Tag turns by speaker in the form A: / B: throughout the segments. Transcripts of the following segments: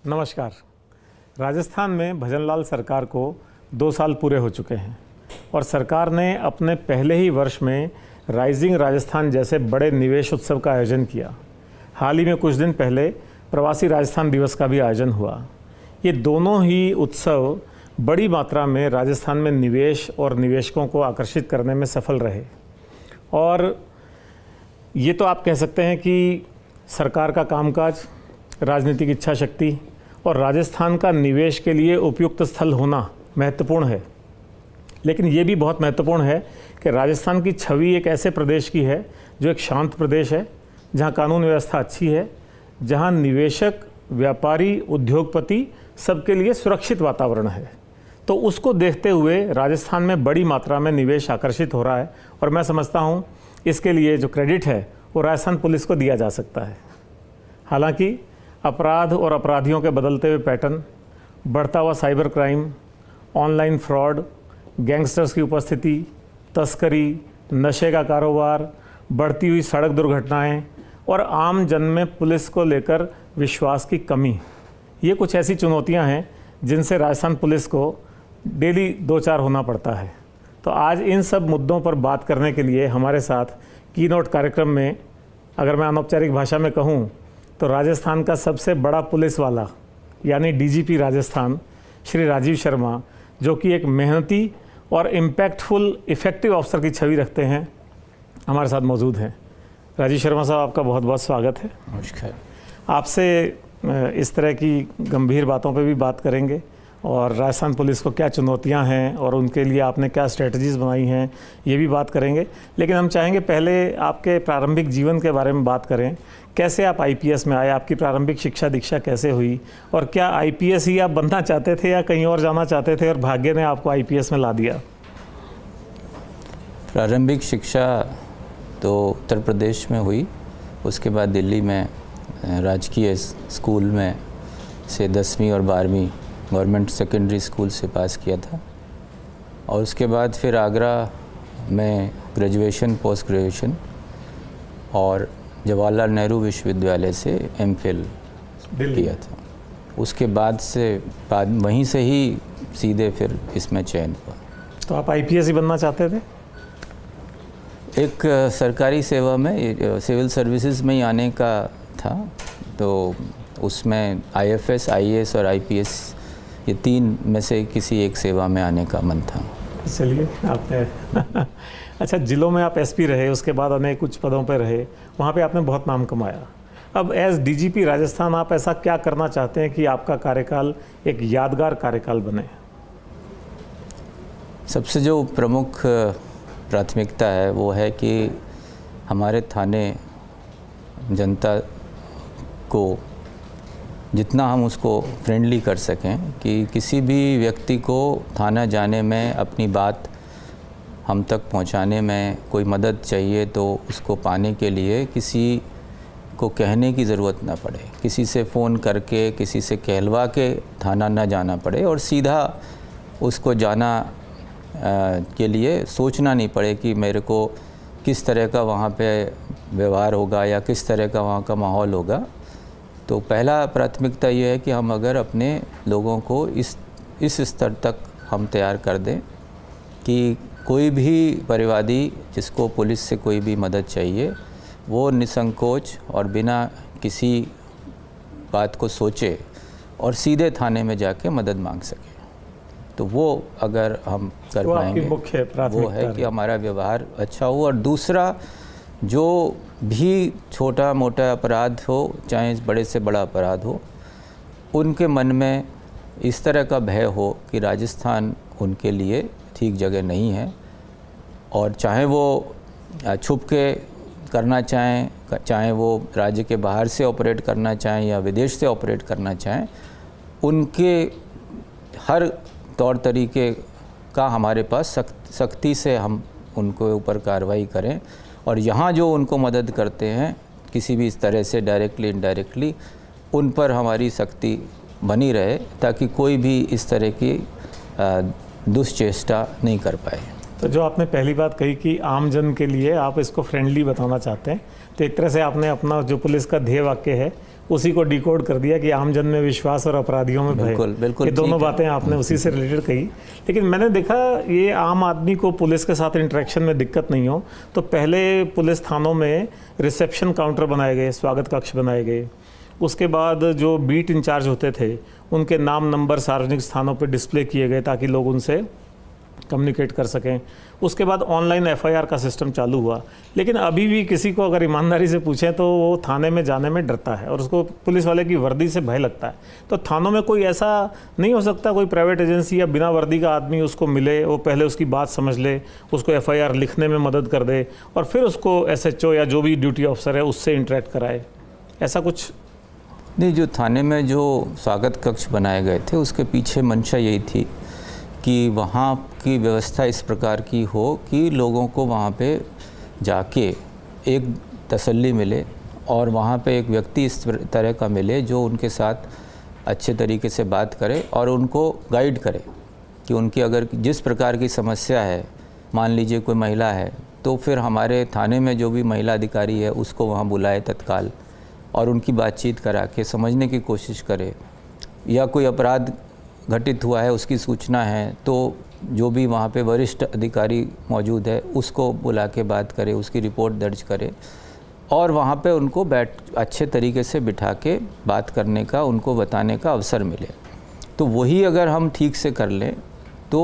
A: नमस्कार। राजस्थान में भजनलाल सरकार को 2 साल पूरे हो चुके हैं और सरकार ने अपने पहले ही वर्ष में राइजिंग राजस्थान जैसे बड़े निवेश उत्सव का आयोजन किया। हाल ही में कुछ दिन पहले प्रवासी राजस्थान दिवस का भी आयोजन हुआ। ये दोनों ही उत्सव बड़ी मात्रा में राजस्थान में निवेश और निवेशकों को आकर्षित करने में सफल रहे और ये तो आप कह सकते हैं कि सरकार का कामकाज, राजनीतिक इच्छा शक्ति और राजस्थान का निवेश के लिए उपयुक्त स्थल होना महत्वपूर्ण है। लेकिन ये भी बहुत महत्वपूर्ण है कि राजस्थान की छवि एक ऐसे प्रदेश की है जो एक शांत प्रदेश है, जहाँ कानून व्यवस्था अच्छी है, जहाँ निवेशक, व्यापारी, उद्योगपति सबके लिए सुरक्षित वातावरण है। तो उसको देखते हुए राजस्थान में बड़ी मात्रा में निवेश आकर्षित हो रहा है और मैं समझता हूँ इसके लिए जो क्रेडिट है वो राजस्थान पुलिस को दिया जा सकता है। हालांकि अपराध और अपराधियों के बदलते हुए पैटर्न, बढ़ता हुआ cyber crime, online fraud, gangsters की उपस्थिति, तस्करी, नशे का कारोबार, बढ़ती हुई सड़क दुर्घटनाएं और आम जन में पुलिस को लेकर विश्वास की कमी, ये कुछ ऐसी चुनौतियां हैं जिनसे राजस्थान पुलिस को डेली 2-4 होना पड़ता है। तो आज इन सब मुद्दों पर बात करने के लिए हमारे साथ कीनोट कार्यक्रम में, अगर मैं अनौपचारिक भाषा में कहूँ तो राजस्थान का सबसे बड़ा पुलिस वाला यानी डीजीपी राजस्थान श्री राजीव शर्मा, जो कि एक मेहनती और इम्पैक्टफुल इफ़ेक्टिव अफसर की छवि रखते हैं, हमारे साथ मौजूद हैं। राजीव शर्मा साहब, आपका बहुत बहुत स्वागत है।
B: नमस्कार।
A: आपसे इस तरह की गंभीर बातों पे भी बात करेंगे और राजस्थान पुलिस को क्या चुनौतियां हैं और उनके लिए आपने क्या स्ट्रेटजीज़ बनाई हैं, ये भी बात करेंगे। लेकिन हम चाहेंगे पहले आपके प्रारंभिक जीवन के बारे में बात करें। कैसे आप आईपीएस में आए, आपकी प्रारंभिक शिक्षा दीक्षा कैसे हुई और क्या आईपीएस ही आप बनना चाहते थे या कहीं और जाना चाहते थे और भाग्य ने आपको आईपीएस में ला दिया?
B: प्रारंभिक शिक्षा तो उत्तर प्रदेश में हुई, उसके बाद दिल्ली में राजकीय स्कूल में से 10वीं और 12वीं गवर्नमेंट सेकेंडरी स्कूल से पास किया था और उसके बाद फिर आगरा में ग्रेजुएशन, पोस्ट ग्रेजुएशन और जवाहरलाल नेहरू विश्वविद्यालय से एमफिल किया था। उसके बाद वहीं से ही सीधे फिर इसमें चयन हुआ।
A: तो आप आईपीएस ही बनना चाहते थे?
B: एक सरकारी सेवा में, सिविल सर्विसेज में ही आने का था, तो उसमें आईएफएस, आईएएस और आईपीएस, ये 3 में से किसी एक सेवा में आने का मन था।
A: चलिए, आपने अच्छा, जिलों में आप एसपी रहे, उसके बाद अनेक उच्च पदों पर रहे, वहाँ पे आपने बहुत नाम कमाया। अब एज डीजीपी राजस्थान आप ऐसा क्या करना चाहते हैं कि आपका कार्यकाल एक यादगार कार्यकाल बने?
B: सबसे जो प्रमुख प्राथमिकता है वो है कि हमारे थाने जनता को जितना हम उसको फ्रेंडली कर सकें, कि किसी भी व्यक्ति को थाना जाने में, अपनी बात हम तक पहुंचाने में कोई मदद चाहिए तो उसको पाने के लिए किसी को कहने की ज़रूरत ना पड़े, किसी से फ़ोन करके, किसी से कहलवा के थाना ना जाना पड़े और सीधा उसको जाना के लिए सोचना नहीं पड़े कि मेरे को किस तरह का वहाँ पे व्यवहार होगा या किस तरह का वहाँ का माहौल होगा। तो पहला प्राथमिकता ये है कि हम अगर अपने लोगों को इस स्तर तक हम तैयार कर दें कि कोई भी परिवादी जिसको पुलिस से कोई भी मदद चाहिए वो निसंकोच और बिना किसी बात को सोचे और सीधे थाने में जाके मदद मांग सके। तो वो अगर हम कर पाएंगे, वो है कि हमारा व्यवहार अच्छा हो। और दूसरा, जो भी छोटा मोटा अपराध हो, चाहे बड़े से बड़ा अपराध हो, उनके मन में इस तरह का भय हो कि राजस्थान उनके लिए ठीक जगह नहीं है और चाहे वो छुप के करना चाहें, चाहे वो राज्य के बाहर से ऑपरेट करना चाहें या विदेश से ऑपरेट करना चाहें, उनके हर तौर तरीके का हमारे पास सख्ती से हम उनको ऊपर कार्रवाई करें और यहाँ जो उनको मदद करते हैं किसी भी इस तरह से डायरेक्टली इनडायरेक्टली, उन पर हमारी सख्ती बनी रहे ताकि कोई भी इस तरह की दुष्चेष्टा नहीं कर पाए।
A: तो जो आपने पहली बात कही कि आम जन के लिए आप इसको फ्रेंडली बताना चाहते हैं, तो एक तरह से आपने अपना जो पुलिस का ध्येय वाक्य है उसी को डिकोड कर दिया कि आमजन में विश्वास और अपराधियों में भय।
B: बिल्कुल, बिल्कुल
A: ये दोनों
B: ठीक है।
A: बातें आपने उसी से रिलेटेड कही। लेकिन मैंने देखा ये आम आदमी को पुलिस के साथ इंटरेक्शन में दिक्कत नहीं हो तो पहले पुलिस थानों में रिसेप्शन काउंटर बनाए गए, स्वागत कक्ष बनाए गए। उसके बाद जो बीट इंचार्ज होते थे उनके नाम नंबर सार्वजनिक स्थानों पर डिस्प्ले किए गए ताकि लोग उनसे कम्युनिकेट कर सकें। उसके बाद ऑनलाइन एफआईआर का सिस्टम चालू हुआ। लेकिन अभी भी किसी को अगर ईमानदारी से पूछें तो वो थाने में जाने में डरता है और उसको पुलिस वाले की वर्दी से भय लगता है। तो थानों में कोई ऐसा नहीं हो सकता कोई प्राइवेट एजेंसी या बिना वर्दी का आदमी उसको मिले, वो पहले उसकी बात समझ ले, उसको एफआईआर लिखने में मदद कर दे और फिर उसको एसएचओ या जो भी ड्यूटी ऑफिसर है उससे इंटरेक्ट कराए? ऐसा कुछ
B: नहीं, जो थाने में जो स्वागत कक्ष बनाए गए थे उसके पीछे मंशा यही थी कि वहाँ की व्यवस्था इस प्रकार की हो कि लोगों को वहाँ पे जाके एक तसल्ली मिले और वहाँ पे एक व्यक्ति इस तरह का मिले जो उनके साथ अच्छे तरीके से बात करे और उनको गाइड करे कि उनकी अगर जिस प्रकार की समस्या है, मान लीजिए कोई महिला है तो फिर हमारे थाने में जो भी महिला अधिकारी है उसको वहाँ बुलाए तत्काल और उनकी बातचीत करा के समझने की कोशिश करे। या कोई अपराध घटित हुआ है उसकी सूचना है तो जो भी वहाँ पे वरिष्ठ अधिकारी मौजूद है उसको बुला के बात करे, उसकी रिपोर्ट दर्ज करे और वहाँ पे उनको अच्छे तरीके से बिठा के बात करने का, उनको बताने का अवसर मिले। तो वही अगर हम ठीक से कर लें तो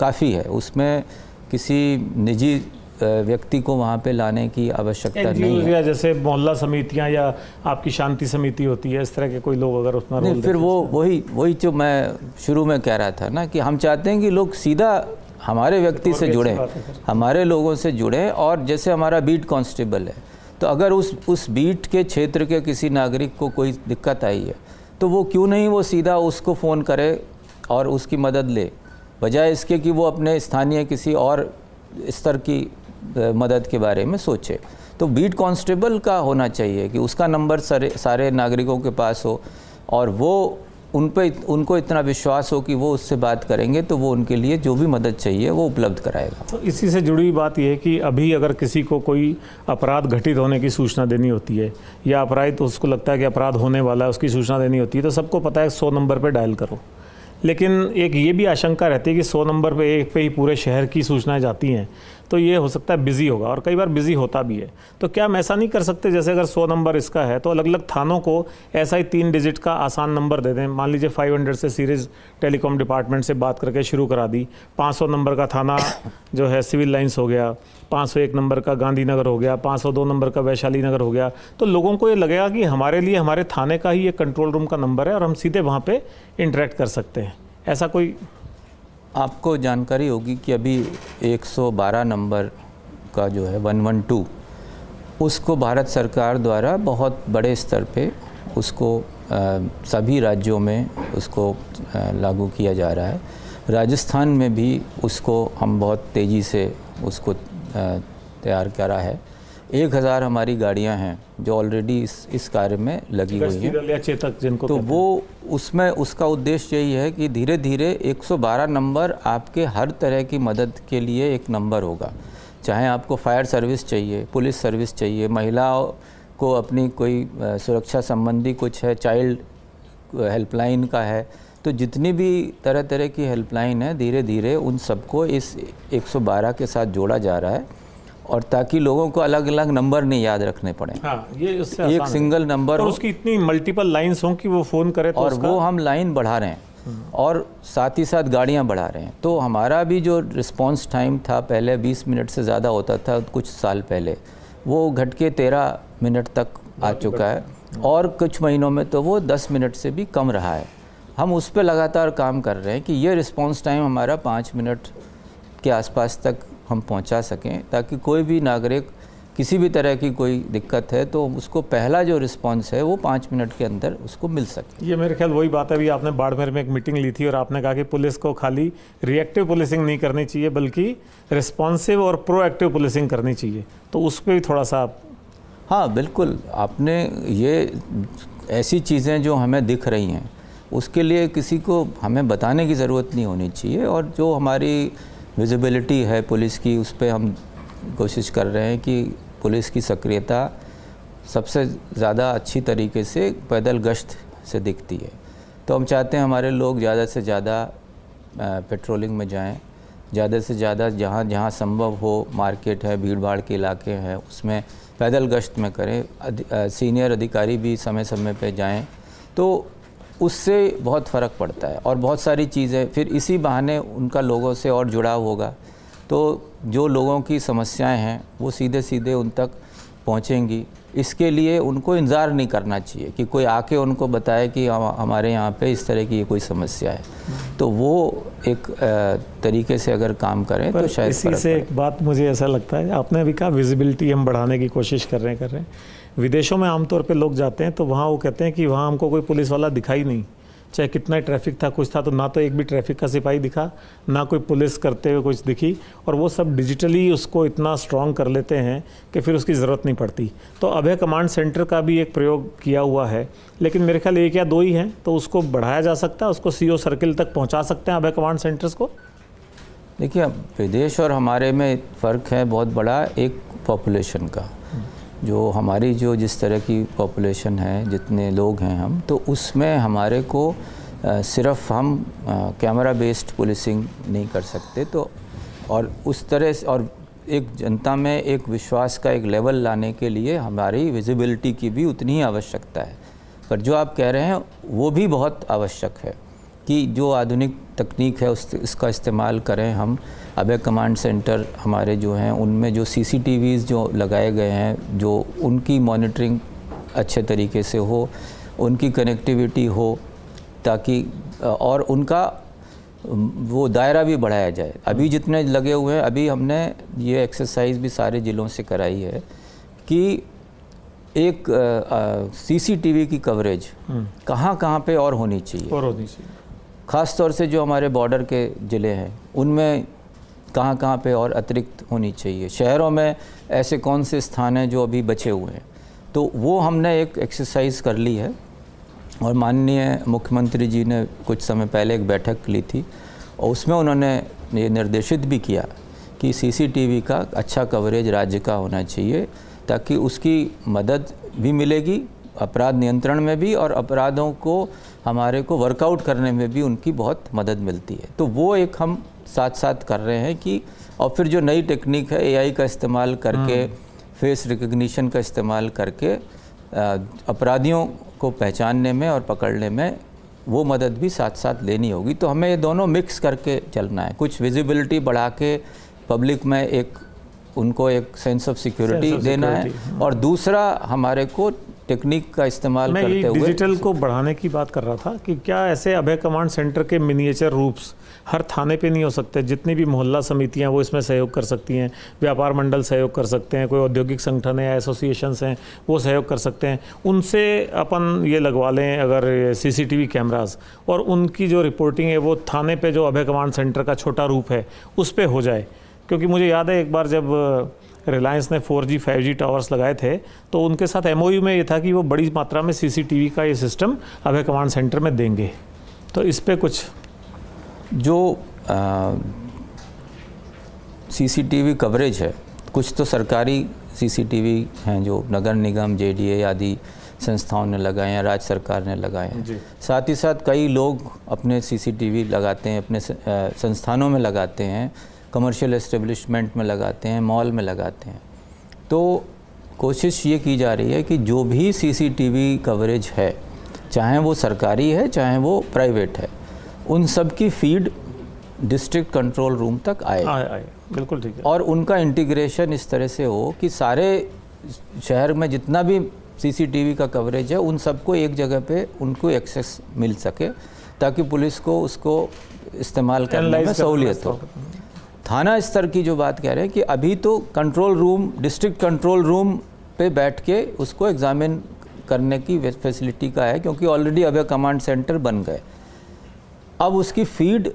B: काफ़ी है, उसमें किसी निजी व्यक्ति को वहाँ पे लाने की आवश्यकता नहीं है।
A: या जैसे मोहल्ला समितियाँ या आपकी शांति समिति होती है, इस तरह के कोई लोग अगर उसमें
B: नहीं, फिर वो वही जो मैं शुरू में कह रहा था ना कि हम चाहते हैं कि लोग सीधा हमारे व्यक्ति से जुड़े, हमारे लोगों से जुड़े। और जैसे हमारा बीट कांस्टेबल है तो अगर उस बीट के क्षेत्र के किसी नागरिक को कोई दिक्कत आई है तो वो क्यों नहीं वो सीधा उसको फ़ोन करे और उसकी मदद ले, बजाय इसके कि वो अपने स्थानीय किसी और स्तर की मदद के बारे में सोचे। तो बीट कांस्टेबल का होना चाहिए कि उसका नंबर सारे नागरिकों के पास हो और वो उनको इतना विश्वास हो कि वो उससे बात करेंगे तो वो उनके लिए जो भी मदद चाहिए वो उपलब्ध कराएगा।
A: तो इसी से जुड़ी हुई बात यह है कि अभी अगर किसी को कोई अपराध घटित होने की सूचना देनी होती है या अपराध तो उसको लगता है कि अपराध होने वाला है, उसकी सूचना देनी होती है तो सबको पता है 100 नंबर पर डायल करो। लेकिन एक ये भी आशंका रहती है कि 100 नंबर पे एक पे ही पूरे शहर की सूचनाएं जाती हैं तो ये हो सकता है बिज़ी होगा और कई बार बिज़ी होता भी है। तो क्या हम ऐसा नहीं कर सकते जैसे अगर 100 नंबर इसका है तो अलग अलग थानों को ऐसा ही 3 डिजिट का आसान नंबर दे दें? मान लीजिए 500 से सीरीज़ टेलीकॉम डिपार्टमेंट से बात करके शुरू करा दी, 500 नंबर का थाना जो है सिविल लाइन्स हो गया, 501 नंबर का गांधीनगर हो गया, 502 नंबर का वैशाली नगर हो गया। तो लोगों को ये लगेगा कि हमारे लिए हमारे थाने का ही एक कंट्रोल रूम का नंबर है और हम सीधे वहाँ पर इंटरेक्ट कर सकते हैं। ऐसा कोई
B: आपको जानकारी होगी कि अभी 112 नंबर का जो है 112 उसको भारत सरकार द्वारा बहुत बड़े स्तर पे उसको सभी राज्यों में उसको लागू किया जा रहा है। राजस्थान में भी उसको हम बहुत तेज़ी से उसको तैयार करा है। 1000 हमारी गाड़ियां हैं जो ऑलरेडी इस कार्य में लगी हुई हैं।
A: चेतक जिनको
B: तो वो उसमें उसका उद्देश्य यही है कि धीरे धीरे 112 नंबर आपके हर तरह की मदद के लिए एक नंबर होगा। चाहे आपको फायर सर्विस चाहिए, पुलिस सर्विस चाहिए, महिलाओं को अपनी कोई सुरक्षा संबंधी कुछ है, चाइल्ड हेल्पलाइन का है, तो जितनी भी तरह तरह की हेल्पलाइन है धीरे धीरे उन सबको इस 112 के साथ जोड़ा जा रहा है और ताकि लोगों को अलग अलग नंबर नहीं याद रखने पड़े।
A: हाँ, ये उससे
B: एक सिंगल नंबर
A: और उसकी इतनी मल्टीपल लाइन्स हों कि वो फ़ोन करे तो
B: और वो हम लाइन बढ़ा रहे हैं और साथ ही साथ गाड़ियां बढ़ा रहे हैं। तो हमारा भी जो रिस्पांस टाइम था पहले 20 मिनट से ज़्यादा होता था कुछ साल पहले, वो घट के 13 मिनट तक आ चुका है और कुछ महीनों में तो वो 10 मिनट से भी कम रहा है। हम उस पर लगातार काम कर रहे हैं कि ये रिस्पांस टाइम हमारा 5 मिनट के आसपास तक हम पहुंचा सकें ताकि कोई भी नागरिक किसी भी तरह की कोई दिक्कत है तो उसको पहला जो रिस्पांस है वो 5 मिनट के अंदर उसको मिल सके।
A: ये मेरे ख्याल वही बात है। अभी आपने बाड़मेर में एक मीटिंग ली थी और आपने कहा कि पुलिस को खाली रिएक्टिव पुलिसिंग नहीं करनी चाहिए बल्कि रिस्पॉन्सिव और प्रोएक्टिव पुलिसिंग करनी चाहिए, तो उस पर भी थोड़ा सा आप।
B: हाँ बिल्कुल, आपने ये ऐसी चीज़ें जो हमें दिख रही हैं उसके लिए किसी को हमें बताने की ज़रूरत नहीं होनी चाहिए और जो हमारी विजिबिलिटी है पुलिस की उस पर हम कोशिश कर रहे हैं कि पुलिस की सक्रियता सबसे ज़्यादा अच्छी तरीके से पैदल गश्त से दिखती है। तो हम चाहते हैं हमारे लोग ज़्यादा से ज़्यादा पेट्रोलिंग में जाएं, ज़्यादा से ज़्यादा जहाँ जहाँ संभव हो, मार्केट है, भीड़ भाड़ के इलाके हैं, उसमें पैदल गश्त में करें। सीनियर अधिकारी भी समय समय पे जाएं, तो उससे बहुत फ़र्क पड़ता है। और बहुत सारी चीज़ें फिर इसी बहाने उनका लोगों से और जुड़ाव होगा, तो जो लोगों की समस्याएं हैं वो सीधे सीधे उन तक पहुंचेंगी। इसके लिए उनको इंतज़ार नहीं करना चाहिए कि कोई आके उनको बताए कि हमारे यहाँ पे इस तरह की ये कोई समस्या है। तो वो एक तरीके से अगर काम करें तो शायद
A: इसी से एक बात मुझे ऐसा लगता है, आपने अभी कहा विजिबिलिटी हम बढ़ाने की कोशिश कर रहे हैं। विदेशों में आमतौर पे लोग जाते हैं तो वहाँ वो कहते हैं कि वहाँ हमको कोई पुलिस वाला दिखाई नहीं, चाहे कितना ही ट्रैफिक था, कुछ था, तो ना तो एक भी ट्रैफिक का सिपाही दिखा, ना कोई पुलिस करते हुए कुछ दिखी, और वो सब डिजिटली उसको इतना स्ट्रॉन्ग कर लेते हैं कि फिर उसकी ज़रूरत नहीं पड़ती। तो अभय कमांड सेंटर का भी एक प्रयोग किया हुआ है, लेकिन मेरे ख्याल एक या दो ही हैं, तो उसको बढ़ाया जा सकता है, उसको CO सर्किल तक पहुँचा सकते हैं अभय कमांड सेंटर्स को।
B: देखिए, विदेश और हमारे में फ़र्क है बहुत बड़ा, एक पॉपुलेशन का। जो हमारी जो जिस तरह की पॉपुलेशन है, जितने लोग हैं हम, तो उसमें हमारे को सिर्फ हम कैमरा बेस्ड पुलिसिंग नहीं कर सकते। तो और उस तरह से और एक जनता में एक विश्वास का एक लेवल लाने के लिए हमारी विजिबिलिटी की भी उतनी ही आवश्यकता है। पर जो आप कह रहे हैं वो भी बहुत आवश्यक है कि जो आधुनिक तकनीक है इसका इस्तेमाल करें हम। अभय कमांड सेंटर हमारे जो हैं उनमें जो CCTVs जो लगाए गए हैं, जो उनकी मॉनिटरिंग अच्छे तरीके से हो, उनकी कनेक्टिविटी हो, ताकि और उनका वो दायरा भी बढ़ाया जाए। अभी जितने लगे हुए हैं, अभी हमने ये एक्सरसाइज भी सारे ज़िलों से कराई है कि एक CCTV की कवरेज कहाँ कहाँ पे और होनी चाहिए, ख़ास तौर से जो हमारे बॉर्डर के ज़िले हैं उनमें कहाँ कहाँ पे और अतिरिक्त होनी चाहिए। शहरों में ऐसे कौन से स्थान हैं जो अभी बचे हुए हैं, तो वो हमने एक एक्सरसाइज कर ली है। और माननीय मुख्यमंत्री जी ने कुछ समय पहले एक बैठक ली थी और उसमें उन्होंने ये निर्देशित भी किया कि CCTV का अच्छा कवरेज राज्य का होना चाहिए, ताकि उसकी मदद भी मिलेगी अपराध नियंत्रण में भी, और अपराधों को हमारे को वर्कआउट करने में भी उनकी बहुत मदद मिलती है। तो वो एक हम साथ साथ कर रहे हैं कि, और फिर जो नई टेक्निक है AI का इस्तेमाल करके, फेस रिकग्निशन का इस्तेमाल करके अपराधियों को पहचानने में और पकड़ने में वो मदद भी साथ साथ लेनी होगी। तो हमें ये दोनों मिक्स करके चलना है, कुछ विजिबिलिटी बढ़ा के पब्लिक में एक उनको एक सेंस ऑफ सिक्योरिटी देना है, और दूसरा हमारे को टेक्निक का इस्तेमाल करते हुए
A: डिजिटल को बढ़ाने की बात कर रहा था कि क्या ऐसे अभय कमांड सेंटर के मिनिएचर रूप्स हर थाने पे नहीं हो सकते? जितनी भी मोहल्ला समितियां वो इसमें सहयोग कर सकती हैं, व्यापार मंडल सहयोग कर सकते हैं, कोई औद्योगिक संगठन है या एसोसिएशंस हैं वो सहयोग कर सकते हैं, उनसे अपन ये लगवा लें अगर CCTV कैमरास, और उनकी जो रिपोर्टिंग है वो थाने पे जो अभय कमांड सेंटर का छोटा रूप है उस पर हो जाए। क्योंकि मुझे याद है एक बार जब रिलायंस ने 4G 5G टावर्स लगाए थे तो उनके साथ MOU में ये था कि वो बड़ी मात्रा में CCTV का ये सिस्टम अभय कमांड सेंटर में देंगे। तो इस पे कुछ
B: जो CCTV कवरेज है, कुछ तो सरकारी CCTV हैं जो नगर निगम, JDA आदि संस्थाओं ने लगाए हैं, राज्य सरकार ने लगाए हैं। साथ ही साथ कई लोग अपने CCTV लगाते हैं, अपने संस्थानों में लगाते हैं, कमर्शियल एस्टेब्लिशमेंट में लगाते हैं, मॉल में लगाते हैं। तो कोशिश ये की जा रही है कि जो भी CCTV कवरेज है, चाहे वो सरकारी है चाहे वो प्राइवेट है, उन सब की फीड डिस्ट्रिक्ट कंट्रोल रूम तक आए।
A: बिल्कुल ठीक है।
B: और उनका इंटीग्रेशन इस तरह से हो कि सारे शहर में जितना भी CCTV का कवरेज है उन सबको एक जगह पे उनको एक्सेस मिल सके, ताकि पुलिस को उसको इस्तेमाल करने में सहूलियत हो। थाना स्तर की जो बात कह रहे हैं कि अभी तो control room, district control room पे बैठ के उसको एग्जामिन करने की फैसिलिटी का है, क्योंकि ऑलरेडी अभय कमांड सेंटर बन गए। अब उसकी फीड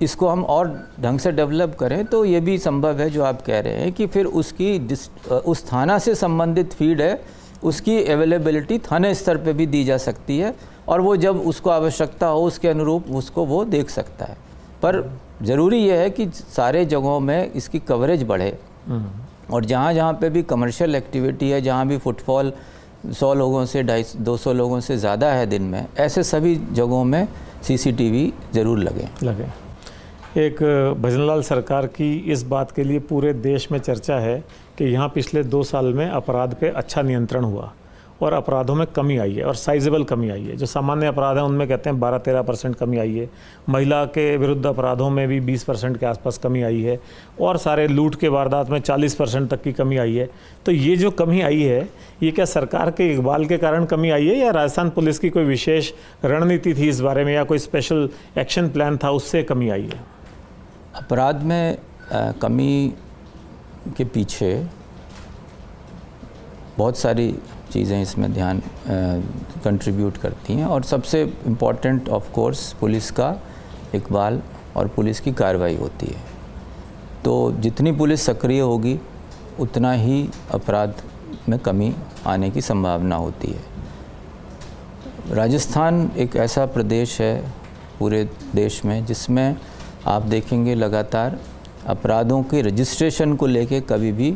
B: इसको हम और ढंग से डेवलप करें तो ये भी संभव है जो आप कह रहे हैं कि फिर उसकी उस थाना से संबंधित फीड है उसकी अवेलेबिलिटी थाने स्तर पे भी दी जा सकती है, और वो जब उसको आवश्यकता हो उसके अनुरूप उसको वो देख सकता है। पर ज़रूरी यह है कि सारे जगहों में इसकी कवरेज बढ़े, और जहाँ जहाँ पे भी कमर्शियल एक्टिविटी है, जहाँ भी फुटफॉल 100 लोगों से 200 लोगों से ज़्यादा है दिन में, ऐसे सभी जगहों में सीसीटीवी ज़रूर लगे।
A: एक भजनलाल सरकार की इस बात के लिए पूरे देश में चर्चा है कि यहाँ पिछले 2 साल में अपराध पे अच्छा नियंत्रण हुआ और अपराधों में कमी आई है और साइजेबल कमी आई है। जो सामान्य अपराध हैं उनमें कहते हैं 12-13% कमी आई है, महिला के विरुद्ध अपराधों में भी 20% के आसपास कमी आई है और सारे लूट के वारदात में 40% तक की कमी आई है। तो ये जो कमी आई है, ये क्या सरकार के इकबाल के कारण कमी आई है या राजस्थान पुलिस की कोई विशेष रणनीति थी इस बारे में या कोई स्पेशल एक्शन प्लान था, उससे कमी आई है?
B: अपराध में कमी के पीछे बहुत सारी चीज़ें इसमें ध्यान कंट्रीब्यूट करती हैं और सबसे इम्पॉर्टेंट ऑफ कोर्स पुलिस का इकबाल और पुलिस की कार्रवाई होती है। तो जितनी पुलिस सक्रिय होगी उतना ही अपराध में कमी आने की संभावना होती है। राजस्थान एक ऐसा प्रदेश है पूरे देश में जिसमें आप देखेंगे लगातार अपराधों के रजिस्ट्रेशन को लेके कभी भी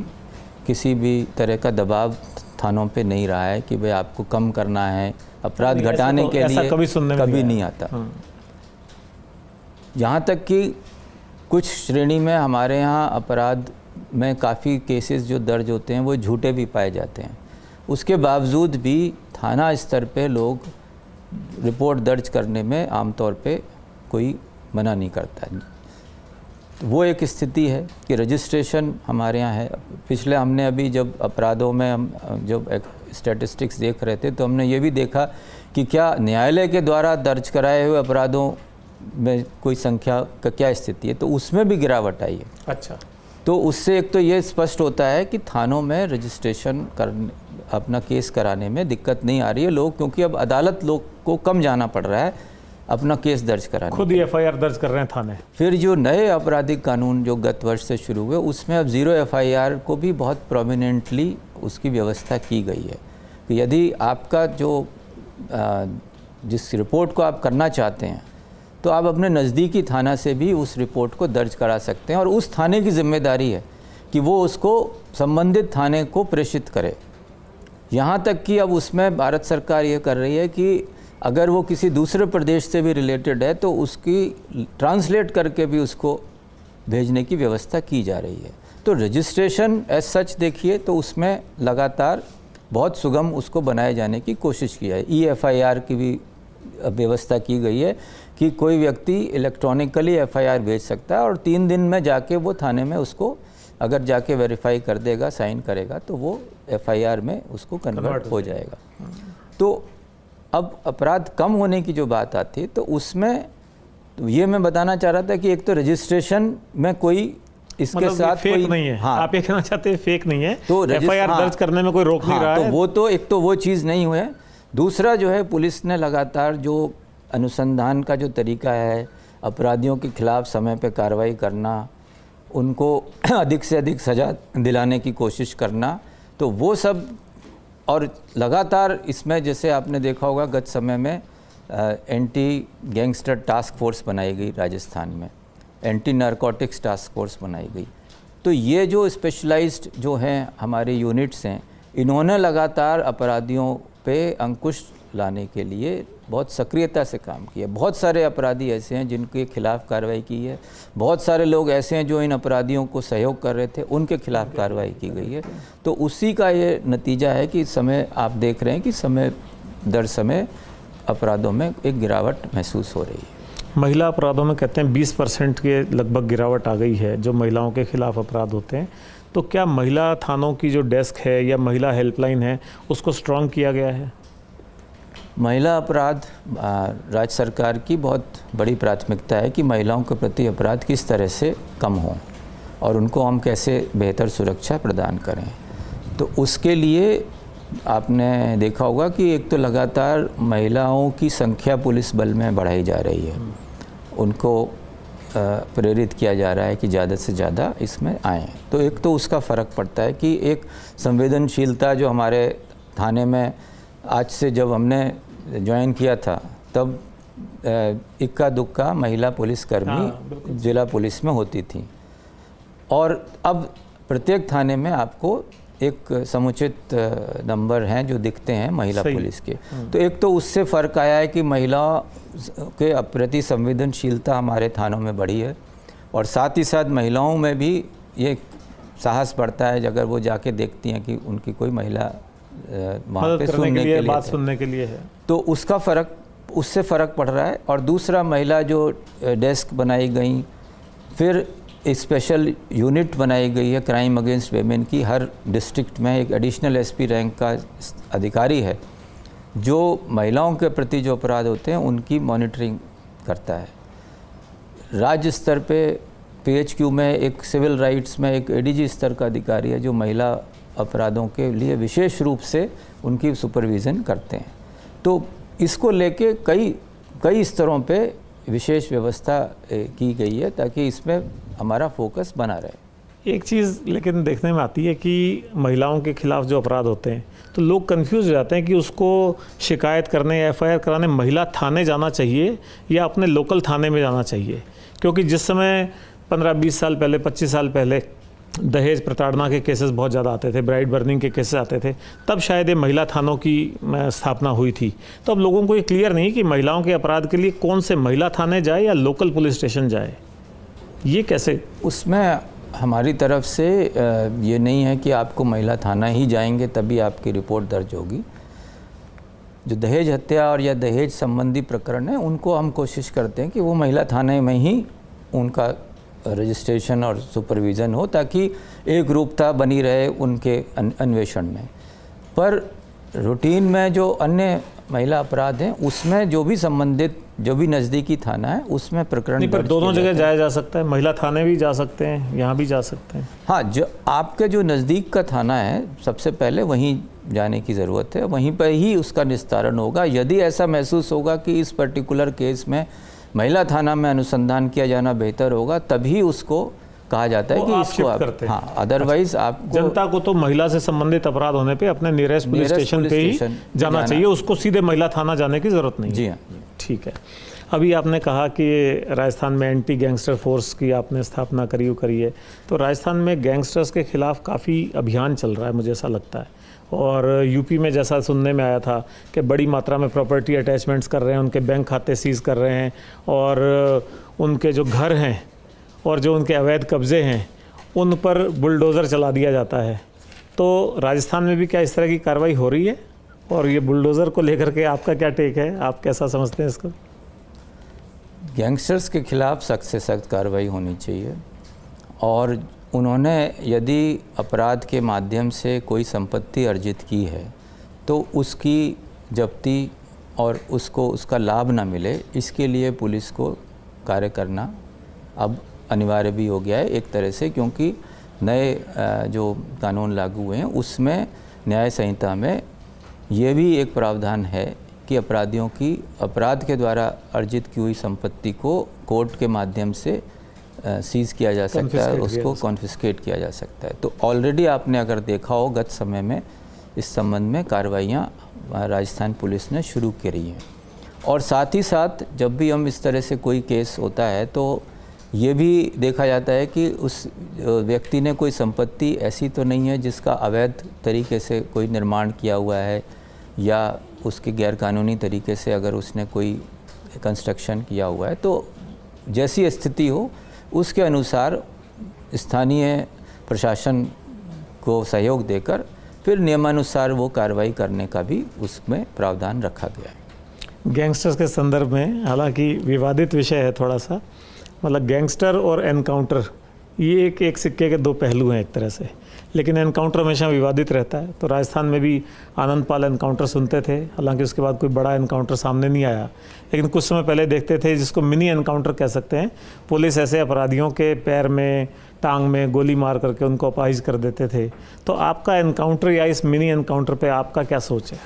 B: किसी भी तरह का दबाव थानों पे नहीं रहा है कि भाई आपको कम करना है, अपराध घटाने के लिए कभी नहीं आता। यहाँ तक कि कुछ श्रेणी में हमारे यहाँ अपराध में काफ़ी केसेस जो दर्ज होते हैं वो झूठे भी पाए जाते हैं। उसके बावजूद भी थाना स्तर पे लोग रिपोर्ट दर्ज करने में आमतौर पे कोई मना नहीं करता है। तो वो एक स्थिति है कि रजिस्ट्रेशन हमारे यहाँ है। पिछले हमने अभी जब अपराधों में हम जब एक स्टैटिस्टिक्स देख रहे थे तो हमने ये भी देखा कि क्या न्यायालय के द्वारा दर्ज कराए हुए अपराधों में कोई संख्या का क्या स्थिति है, तो उसमें भी गिरावट आई है।
A: अच्छा,
B: तो उससे एक तो ये स्पष्ट होता है कि थानों में रजिस्ट्रेशन करने अपना केस कराने में दिक्कत नहीं आ रही है लोग, क्योंकि अब अदालत लोग को कम जाना पड़ रहा है अपना केस दर्ज कराने,
A: खुद ही एफआईआर दर्ज कर रहे हैं थाने।
B: फिर जो नए आपराधिक कानून जो गत वर्ष से शुरू हुए उसमें अब 0 एफआईआर को भी बहुत प्रोमिनेंटली उसकी व्यवस्था की गई है कि यदि आपका जो जिस रिपोर्ट को आप करना चाहते हैं तो आप अपने नज़दीकी थाना से भी उस रिपोर्ट को दर्ज करा सकते हैं और उस थाने की जिम्मेदारी है कि वो उसको संबंधित थाने को प्रेषित करे। यहाँ तक कि अब उसमें भारत सरकार ये कर रही है कि अगर वो किसी दूसरे प्रदेश से भी रिलेटेड है तो उसकी ट्रांसलेट करके भी उसको भेजने की व्यवस्था की जा रही है। तो रजिस्ट्रेशन एज सच देखिए तो उसमें लगातार बहुत सुगम उसको बनाए जाने की कोशिश की है। EFIR की भी व्यवस्था की गई है कि कोई व्यक्ति इलेक्ट्रॉनिकली FIR भेज सकता है और 3 दिन में जाके वो थाने में उसको अगर जाके वेरीफाई कर देगा, साइन करेगा तो वो FIR में उसको कन्वर्ट हो जाएगा। तो अब अपराध कम होने की जो बात आती है तो उसमें ये मैं बताना चाह रहा था कि एक तो रजिस्ट्रेशन में कोई इसके
A: मतलब
B: साथ
A: फेक
B: कोई
A: नहीं है।
B: हाँ,
A: आप ये कहना चाहते हैं फेक नहीं है,
B: तो
A: FIR दर्ज करने में कोई रोक नहीं रहा
B: तो
A: है।
B: वो तो एक तो वो चीज़ नहीं हुई है। दूसरा जो है पुलिस ने लगातार जो अनुसंधान का जो तरीका है, अपराधियों के खिलाफ समय पे कार्रवाई करना, उनको अधिक से अधिक सज़ा दिलाने की कोशिश करना, तो वो सब और लगातार इसमें जैसे आपने देखा होगा गत समय में एंटी गैंगस्टर टास्क फोर्स बनाई गई राजस्थान में, एंटी नारकोटिक्स टास्क फोर्स बनाई गई। तो ये जो स्पेशलाइज्ड जो हैं हमारे यूनिट्स हैं, इन्होंने लगातार अपराधियों पे अंकुश लाने के लिए बहुत सक्रियता से काम किया। बहुत सारे अपराधी ऐसे हैं जिनके खिलाफ कार्रवाई की है, बहुत सारे लोग ऐसे हैं जो इन अपराधियों को सहयोग कर रहे थे, उनके खिलाफ कार्रवाई की गई है। तो उसी का ये नतीजा है कि समय आप देख रहे हैं कि समय दर समय अपराधों में एक गिरावट महसूस हो रही है।
A: महिला अपराधों में कहते हैं 20% के लगभग गिरावट आ गई है जो महिलाओं के खिलाफ अपराध होते हैं। तो क्या महिला थानों की जो डेस्क है या महिला हेल्पलाइन है उसको स्ट्रॉन्ग किया गया है?
B: महिला अपराध राज्य सरकार की बहुत बड़ी प्राथमिकता है कि महिलाओं के प्रति अपराध किस तरह से कम हों और उनको हम कैसे बेहतर सुरक्षा प्रदान करें। तो उसके लिए आपने देखा होगा कि एक तो लगातार महिलाओं की संख्या पुलिस बल में बढ़ाई जा रही है, उनको प्रेरित किया जा रहा है कि ज़्यादा से ज़्यादा इसमें आएँ। तो एक तो उसका फ़र्क पड़ता है कि एक संवेदनशीलता जो हमारे थाने में आज से जब हमने ज्वाइन किया था तब इक्का दुक्का महिला पुलिसकर्मी जिला पुलिस में होती थी और अब प्रत्येक थाने में आपको एक समुचित नंबर हैं जो दिखते हैं महिला
A: सही।
B: पुलिस के। तो एक तो उससे फ़र्क आया है कि महिलाओं के प्रति संवेदनशीलता हमारे थानों में बढ़ी है, और साथ ही साथ महिलाओं में भी ये साहस बढ़ता है अगर वो जाके देखती हैं कि उनकी कोई महिला वहाँ पे सुनने के लिए
A: बात सुनने के लिए है।
B: तो उससे फ़र्क पड़ रहा है। और दूसरा, महिला जो डेस्क बनाई गई, फिर स्पेशल यूनिट बनाई गई है क्राइम अगेंस्ट वेमेन की। हर डिस्ट्रिक्ट में एक एडिशनल एसपी रैंक का अधिकारी है जो महिलाओं के प्रति जो अपराध होते हैं उनकी मॉनिटरिंग करता है। राज्य स्तर पे पीएचक्यू में एक सिविल राइट्स में एक एडीजी स्तर का अधिकारी है जो महिला अपराधों के लिए विशेष रूप से उनकी सुपरविज़न करते हैं। तो इसको लेके कई स्तरों पे विशेष व्यवस्था की गई है ताकि इसमें हमारा फोकस बना रहे।
A: एक चीज़ लेकिन देखने में आती है कि महिलाओं के खिलाफ जो अपराध होते हैं तो लोग कंफ्यूज हो जाते हैं कि उसको शिकायत करने या एफआईआर कराने महिला थाने जाना चाहिए या अपने लोकल थाने में जाना चाहिए। क्योंकि जिस समय 15-20 साल पहले, 25 साल पहले दहेज प्रताड़ना के केसेस बहुत ज़्यादा आते थे, ब्राइड बर्निंग के केसेस आते थे, तब शायद ये महिला थानों की स्थापना हुई थी। तो अब लोगों को ये क्लियर नहीं कि महिलाओं के अपराध के लिए कौन से महिला थाने जाए या लोकल पुलिस स्टेशन जाए, ये कैसे?
B: उसमें हमारी तरफ से ये नहीं है कि आपको महिला थाना ही जाएंगे तभी आपकी रिपोर्ट दर्ज होगी। जो दहेज हत्या और या दहेज संबंधी प्रकरण है उनको हम कोशिश करते हैं कि वो महिला थाने में ही उनका रजिस्ट्रेशन और सुपरविज़न हो ताकि एक रूपता बनी रहे उनके अन्वेषण में। पर रूटीन में जो अन्य महिला अपराध हैं उसमें जो भी संबंधित जो भी नज़दीकी थाना है उसमें प्रकरण
A: नहीं, पर दोनों जगह जाया जा सकता है, महिला थाने भी जा सकते हैं, यहाँ भी जा सकते हैं।
B: हाँ, जो आपके जो नज़दीक का थाना है सबसे पहले वहीं जाने की ज़रूरत है, वहीं पर ही उसका निस्तारण होगा। यदि ऐसा महसूस होगा कि इस पर्टिकुलर केस में महिला थाना में अनुसंधान किया जाना बेहतर होगा तभी उसको कहा जाता है कि इसको आप
A: करते हैं।
B: हाँ, अदरवाइज आपको
A: जनता को तो महिला से संबंधित अपराध होने पे अपने नियरेस्ट पुलिस स्टेशन पे ही जाना चाहिए, उसको सीधे महिला थाना जाने की ज़रूरत नहीं है।
B: जी हाँ।
A: ठीक है। अभी आपने कहा कि राजस्थान में एंटी गैंगस्टर फोर्स की आपने स्थापना करी है, तो राजस्थान में गैंगस्टर्स के खिलाफ काफ़ी अभियान चल रहा है, मुझे ऐसा लगता है। और यूपी में जैसा सुनने में आया था कि बड़ी मात्रा में प्रॉपर्टी अटैचमेंट्स कर रहे हैं, उनके बैंक खाते सीज कर रहे हैं और उनके जो घर हैं और जो उनके अवैध कब्ज़े हैं उन पर बुलडोज़र चला दिया जाता है। तो राजस्थान में भी क्या इस तरह की कार्रवाई हो रही है? और ये बुलडोज़र को लेकर के आपका क्या टेक है, आप कैसा समझते हैं इसको?
B: गैंगस्टर्स के खिलाफ सख्त से सख्त कार्रवाई होनी चाहिए, और उन्होंने यदि अपराध के माध्यम से कोई संपत्ति अर्जित की है तो उसकी जब्ती और उसको उसका लाभ ना मिले, इसके लिए पुलिस को कार्य करना अब अनिवार्य भी हो गया है एक तरह से, क्योंकि नए जो कानून लागू हुए हैं उसमें न्याय संहिता में ये भी एक प्रावधान है कि अपराधियों की अपराध के द्वारा अर्जित की हुई संपत्ति को कोर्ट के माध्यम से सीज़ किया जा सकता है, उसको कॉन्फिस्केट किया जा सकता है। तो ऑलरेडी आपने अगर देखा हो गत समय में इस संबंध में कार्रवाइयाँ राजस्थान पुलिस ने शुरू करी हैं। और साथ ही साथ जब भी हम इस तरह से कोई केस होता है तो ये भी देखा जाता है कि उस व्यक्ति ने कोई संपत्ति ऐसी तो नहीं है जिसका अवैध तरीके से कोई निर्माण किया हुआ है या उसके गैरकानूनी तरीके से अगर उसने कोई कंस्ट्रक्शन किया हुआ है। तो जैसी स्थिति हो उसके अनुसार स्थानीय प्रशासन को सहयोग देकर फिर नियमानुसार वो कार्रवाई करने का भी उसमें प्रावधान रखा गया है।
A: गैंगस्टर्स के संदर्भ में हालांकि विवादित विषय है थोड़ा सा, मतलब गैंगस्टर और एनकाउंटर ये एक सिक्के के दो पहलू हैं एक तरह से, लेकिन एनकाउंटर हमेशा विवादित रहता है। तो राजस्थान में भी आनंदपाल एनकाउंटर सुनते थे, हालांकि उसके बाद कोई बड़ा एनकाउंटर सामने नहीं आया, लेकिन कुछ समय पहले देखते थे जिसको मिनी एनकाउंटर कह सकते हैं, पुलिस ऐसे अपराधियों के पैर में टांग में गोली मार करके उनको अपाहिज कर देते थे। तो आपका एनकाउंटर या इस मिनी एनकाउंटर पे आपका क्या सोच है?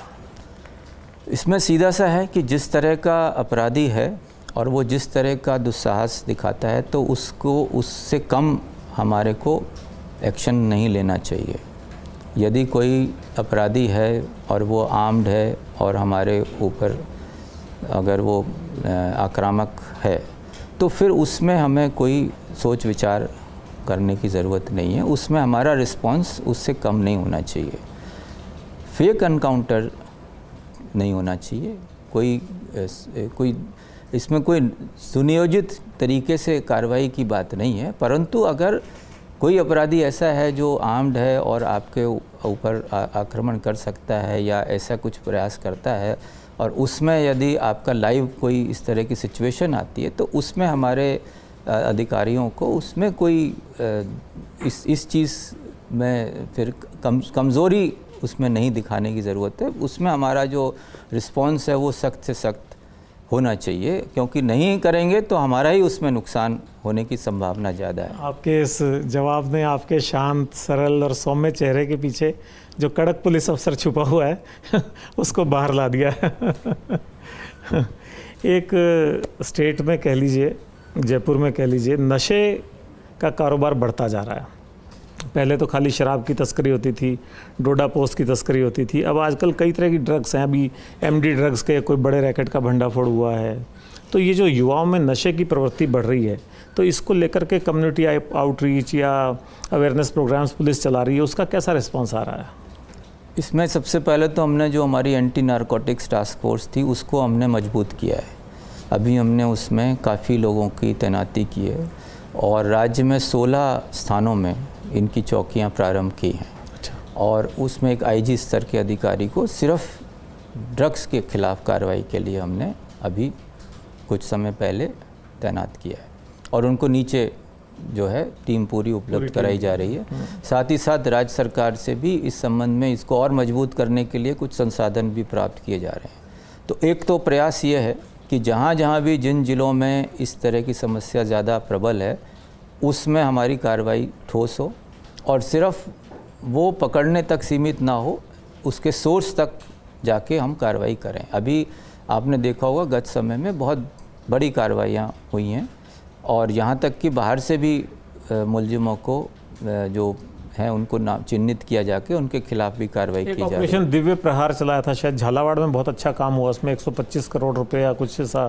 B: इसमें सीधा सा है कि जिस तरह का अपराधी है और वो जिस तरह का दुस्साहस दिखाता है तो उसको उससे कम हमारे को एक्शन नहीं लेना चाहिए। यदि कोई अपराधी है और वो आर्म्ड है और हमारे ऊपर अगर वो आक्रामक है तो फिर उसमें हमें कोई सोच विचार करने की ज़रूरत नहीं है, उसमें हमारा रिस्पांस उससे कम नहीं होना चाहिए। फेक एनकाउंटर नहीं होना चाहिए, कोई इसमें कोई सुनियोजित तरीके से कार्रवाई की बात नहीं है, परंतु अगर कोई अपराधी ऐसा है जो आर्म्ड है और आपके ऊपर आक्रमण कर सकता है या ऐसा कुछ प्रयास करता है और उसमें यदि आपका लाइव कोई इस तरह की सिचुएशन आती है तो उसमें हमारे अधिकारियों को उसमें कोई इस चीज़ में फिर कमज़ोरी उसमें नहीं दिखाने की ज़रूरत है। उसमें हमारा जो रिस्पॉन्स है वो सख्त से सख्त होना चाहिए, क्योंकि नहीं करेंगे तो हमारा ही उसमें नुकसान होने की संभावना ज़्यादा है।
A: आपके इस जवाब ने आपके शांत, सरल और सौम्य चेहरे के पीछे जो कड़क पुलिस अफसर छुपा हुआ है उसको बाहर ला दिया है। एक स्टेट में कह लीजिए, जयपुर में कह लीजिए, नशे का कारोबार बढ़ता जा रहा है। पहले तो खाली शराब की तस्करी होती थी, डोडा पोस्ट की तस्करी होती थी, अब आजकल कई तरह की ड्रग्स हैं। अभी एमडी ड्रग्स के कोई बड़े रैकेट का भंडाफोड़ हुआ है। तो ये जो युवाओं में नशे की प्रवृत्ति बढ़ रही है, तो इसको लेकर के कम्युनिटी आउटरीच या अवेयरनेस प्रोग्राम्स पुलिस चला रही है, उसका कैसा रिस्पॉन्स आ रहा है?
B: इसमें सबसे पहले तो हमने जो हमारी एंटी नारकोटिक्स टास्क फोर्स थी उसको हमने मजबूत किया है। अभी हमने उसमें काफ़ी लोगों की तैनाती की है और राज्य में 16 स्थानों में इनकी चौकियां प्रारंभ की हैं।
A: अच्छा।
B: और उसमें एक आईजी स्तर के अधिकारी को सिर्फ ड्रग्स के खिलाफ कार्रवाई के लिए हमने अभी कुछ समय पहले तैनात किया है और उनको नीचे जो है टीम पूरी उपलब्ध कराई जा रही है। साथ ही साथ राज्य सरकार से भी इस संबंध में इसको और मजबूत करने के लिए कुछ संसाधन भी प्राप्त किए जा रहे हैं। तो एक तो प्रयास ये है कि जहाँ जहाँ भी जिन जिलों में इस तरह की समस्या ज़्यादा प्रबल है उसमें हमारी कार्रवाई ठोस हो और सिर्फ वो पकड़ने तक सीमित ना हो, उसके सोर्स तक जाके हम कार्रवाई करें। अभी आपने देखा होगा गत समय में बहुत बड़ी कार्रवाइयाँ हुई हैं और यहाँ तक कि बाहर से भी मुलजिमों को जो हैं उनको नाम चिन्हित किया जाके उनके खिलाफ भी कार्रवाई की जा रही है।
A: ऑपरेशन दिव्य प्रहार चलाया था शायद झालावाड़ में, बहुत अच्छा काम हुआ उसमें। 125 करोड़ रुपए या कुछ ऐसा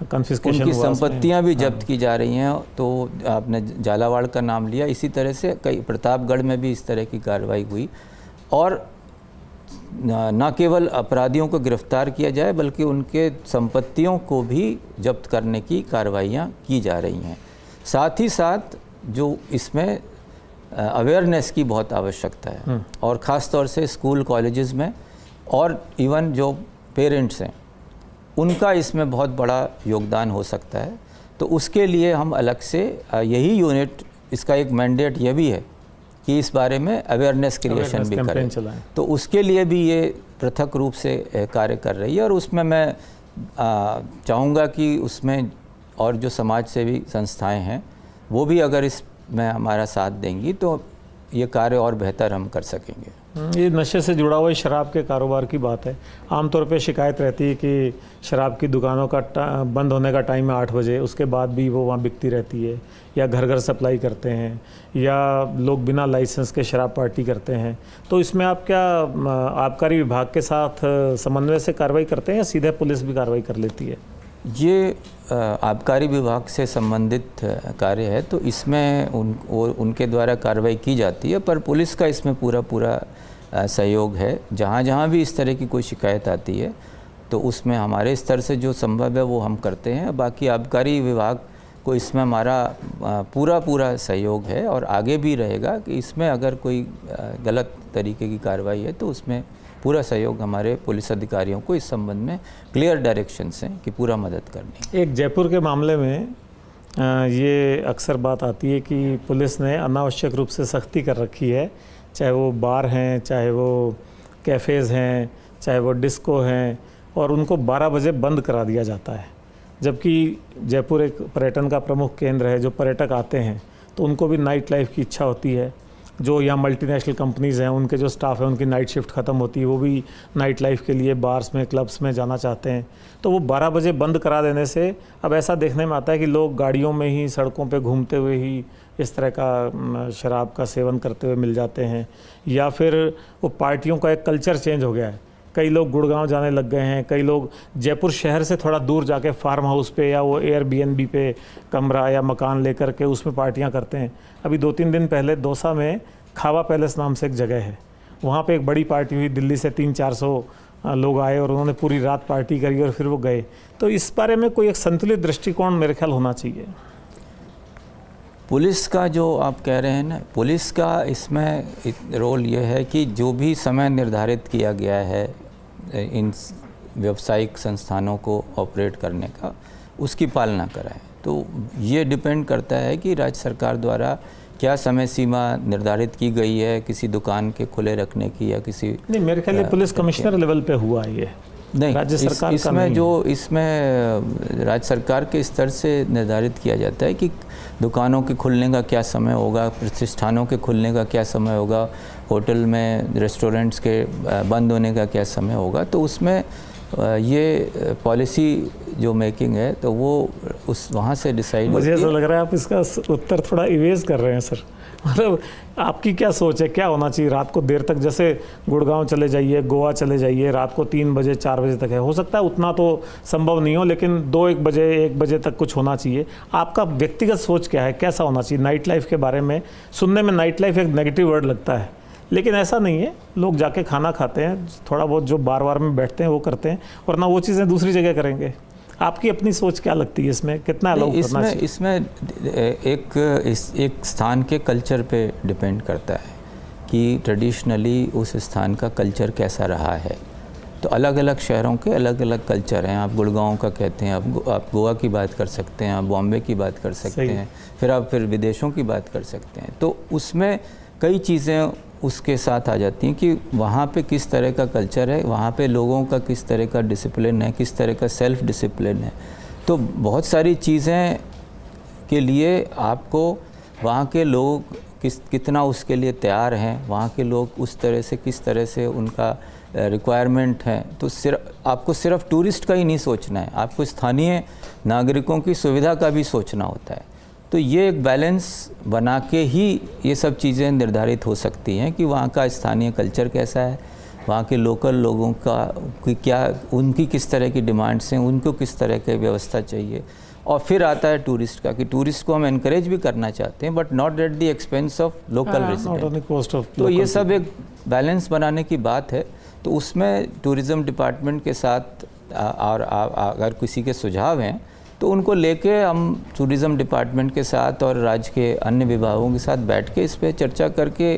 A: कन्फिस्केशन
B: उनकी
A: हुआ,
B: संपत्तियां भी जब्त की जा रही हैं। तो आपने झालावाड़ का नाम लिया, इसी तरह से कई प्रतापगढ़ में भी इस तरह की कार्रवाई हुई और न केवल अपराधियों को गिरफ्तार किया जाए बल्कि उनके संपत्तियों को भी जब्त करने की कार्रवाइयाँ की जा रही हैं। साथ ही साथ जो इसमें अवेयरनेस की बहुत आवश्यकता है और ख़ास तौर से स्कूल कॉलेजेस में और इवन जो पेरेंट्स हैं उनका इसमें बहुत बड़ा योगदान हो सकता है। तो उसके लिए हम अलग से यही यूनिट, इसका एक मैंडेट ये भी है कि इस बारे में अवेयरनेस क्रिएशन भी करें। तो उसके लिए भी ये पृथक रूप से कार्य कर रही है और उसमें मैं चाहूँगा कि उसमें और जो समाज सेवी संस्थाएं हैं वो भी अगर इसमें हमारा साथ देंगी तो ये कार्य और बेहतर हम कर सकेंगे।
A: ये नशे से जुड़ा हुआ शराब के कारोबार की बात है। आमतौर पे शिकायत रहती है कि शराब की दुकानों का बंद होने का टाइम है 8 बजे, उसके बाद भी वो वहाँ बिकती रहती है या घर घर सप्लाई करते हैं या लोग बिना लाइसेंस के शराब पार्टी करते हैं। तो इसमें आप क्या आबकारी विभाग के साथ समन्वय से कार्रवाई करते हैं या सीधे पुलिस भी कार्रवाई कर लेती है?
B: ये आबकारी विभाग से संबंधित कार्य है तो इसमें उनके द्वारा कार्रवाई की जाती है, पर पुलिस का इसमें पूरा सहयोग है। जहाँ जहाँ भी इस तरह की कोई शिकायत आती है तो उसमें हमारे स्तर से जो संभव है वो हम करते हैं। बाकी आबकारी विभाग को इसमें हमारा पूरा सहयोग है और आगे भी रहेगा कि इसमें अगर कोई गलत तरीके की कार्रवाई है तो उसमें पूरा सहयोग हमारे पुलिस अधिकारियों को इस संबंध में क्लियर डायरेक्शंस हैं कि पूरा मदद करनी।
A: एक जयपुर के मामले में ये अक्सर बात आती है कि पुलिस ने अनावश्यक रूप से सख्ती कर रखी है, चाहे वो बार हैं, चाहे वो कैफ़ेज़ हैं, चाहे वो डिस्को हैं, और उनको 12 बजे बंद करा दिया जाता है। जबकि जयपुर एक पर्यटन का प्रमुख केंद्र है, जो पर्यटक आते हैं तो उनको भी नाइट लाइफ की इच्छा होती है। जो यहाँ मल्टीनेशनल कंपनीज़ हैं उनके जो स्टाफ है उनकी नाइट शिफ्ट ख़त्म होती है, वो भी नाइट लाइफ के लिए बार्स में, क्लब्स में जाना चाहते हैं। तो वो 12 बजे बंद करा देने से अब ऐसा देखने में आता है कि लोग गाड़ियों में ही, सड़कों पे घूमते हुए ही इस तरह का शराब का सेवन करते हुए मिल जाते हैं, या फिर वो पार्टियों का एक कल्चर चेंज हो गया है कई लोग गुड़गांव जाने लग गए हैं, कई लोग जयपुर शहर से थोड़ा दूर जाके फार्म हाउस पे या वो एयरबीएनबी पे कमरा या मकान लेकर के उसमें पार्टियां करते हैं। अभी 2-3 दिन पहले दौसा में खावा पैलेस नाम से एक जगह है, वहाँ पे एक बड़ी पार्टी हुई, दिल्ली से 300-400 लोग आए और उन्होंने पूरी रात पार्टी करी और फिर वो गए। तो इस बारे में कोई एक संतुलित दृष्टिकोण मेरे ख्याल होना चाहिए।
B: पुलिस का जो आप कह रहे हैं ना, पुलिस का इसमें रोल ये है कि जो भी समय निर्धारित किया गया है इन व्यावसायिक संस्थानों को ऑपरेट करने का, उसकी पालना कराएं। तो ये डिपेंड करता है कि राज्य सरकार द्वारा क्या समय सीमा निर्धारित की गई है किसी दुकान के खुले रखने की या किसी
A: नहीं, मेरे ख्याल में पुलिस कमिश्नर लेवल पे हुआ है ये,
B: नहीं,
A: राज्य सरकार
B: इसमें
A: का नहीं।
B: जो इसमें राज्य सरकार के स्तर से निर्धारित किया जाता है कि दुकानों के खुलने का क्या समय होगा, प्रतिष्ठानों के खुलने का क्या समय होगा, होटल में रेस्टोरेंट्स के बंद होने का क्या समय होगा। तो उसमें ये पॉलिसी जो मेकिंग है तो वो उस वहाँ से डिसाइड
A: मुझे ऐसा लग रहा है आप इसका उत्तर थोड़ा इवेज कर रहे हैं सर। मतलब आपकी क्या सोच है, क्या होना चाहिए? रात को देर तक, जैसे गुड़गांव चले जाइए, गोवा चले जाइए, रात को 3 बजे 4 बजे तक है, हो सकता है उतना तो संभव नहीं हो, लेकिन 2-1 बजे 1 बजे तक कुछ होना चाहिए। आपका व्यक्तिगत सोच क्या है, कैसा होना चाहिए नाइट लाइफ के बारे में? सुनने में नाइट लाइफ एक नेगेटिव वर्ड लगता है, लेकिन ऐसा नहीं है। लोग जाके खाना खाते हैं, थोड़ा बहुत जो बार में बैठते हैं वो करते हैं, वरना वो चीज़ें दूसरी जगह करेंगे। आपकी अपनी सोच क्या लगती है इसमें, कितना अलाउ करना चाहिए?
B: इसमें एक स्थान के कल्चर पे डिपेंड करता है कि ट्रेडिशनली उस स्थान का कल्चर कैसा रहा है। तो अलग अलग शहरों के अलग अलग कल्चर हैं। आप गुड़गांव का कहते हैं, आप गोवा की बात कर सकते हैं, आप बॉम्बे की बात कर सकते हैं, फिर विदेशों की बात कर सकते हैं। तो उसमें कई चीज़ें उसके साथ आ जाती हैं कि वहाँ पे किस तरह का कल्चर है, वहाँ पे लोगों का किस तरह का डिसिप्लिन है, किस तरह का सेल्फ डिसिप्लिन है। तो बहुत सारी चीज़ें के लिए आपको वहाँ के लोग कितना उसके लिए तैयार हैं, वहाँ के लोग उस तरह से किस तरह से उनका रिक्वायरमेंट है। तो आपको सिर्फ टूरिस्ट का ही नहीं सोचना है, आपको स्थानीय नागरिकों की सुविधा का भी सोचना होता है। तो ये एक बैलेंस बना के ही ये सब चीज़ें निर्धारित हो सकती हैं कि वहाँ का स्थानीय कल्चर कैसा है, वहाँ के लोकल लोगों का क्या, उनकी किस तरह की डिमांड्स हैं, उनको किस तरह की व्यवस्था चाहिए। और फिर आता है टूरिस्ट का कि टूरिस्ट को हम एनकरेज भी करना चाहते हैं, but not at the expense of local resident. तो ये सब एक बैलेंस बनाने की बात है। तो उसमें टूरिज़्म डिपार्टमेंट के साथ और अगर किसी के सुझाव हैं तो उनको लेके हम टूरिज़्म डिपार्टमेंट के साथ और राज्य के अन्य विभागों के साथ बैठ के इस पर चर्चा करके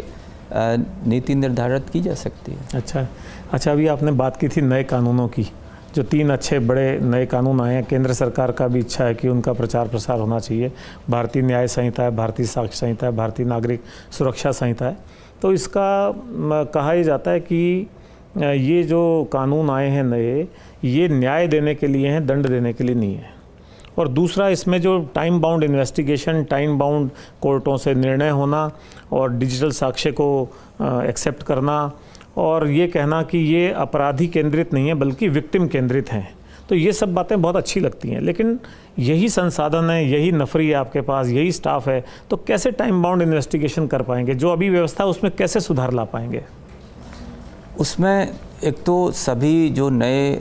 B: नीति निर्धारित की जा सकती है।
A: अच्छा, अभी आपने बात की थी नए कानूनों की, जो 3 अच्छे बड़े नए कानून आए हैं। केंद्र सरकार का भी इच्छा है कि उनका प्रचार प्रसार होना चाहिए। भारतीय न्याय संहिता है, भारतीय साक्ष्य संहिता है, भारतीय नागरिक सुरक्षा संहिता है। तो इसका कहा ही जाता है कि ये जो कानून आए हैं नए, ये न्याय देने के लिए हैं, दंड देने के लिए नहीं है। और दूसरा, इसमें जो time bound investigation, time bound कोर्टों से निर्णय होना और डिजिटल साक्ष्य को एक्सेप्ट करना, और ये कहना कि ये अपराधी केंद्रित नहीं है बल्कि विक्टिम केंद्रित हैं, तो ये सब बातें बहुत अच्छी लगती हैं। लेकिन यही संसाधन है, यही नफरी है आपके पास, यही स्टाफ है, तो कैसे टाइम बाउंड इन्वेस्टिगेशन कर पाएंगे? जो अभी व्यवस्था है उसमें कैसे सुधार ला पाएंगे?
B: उसमें एक तो सभी जो नए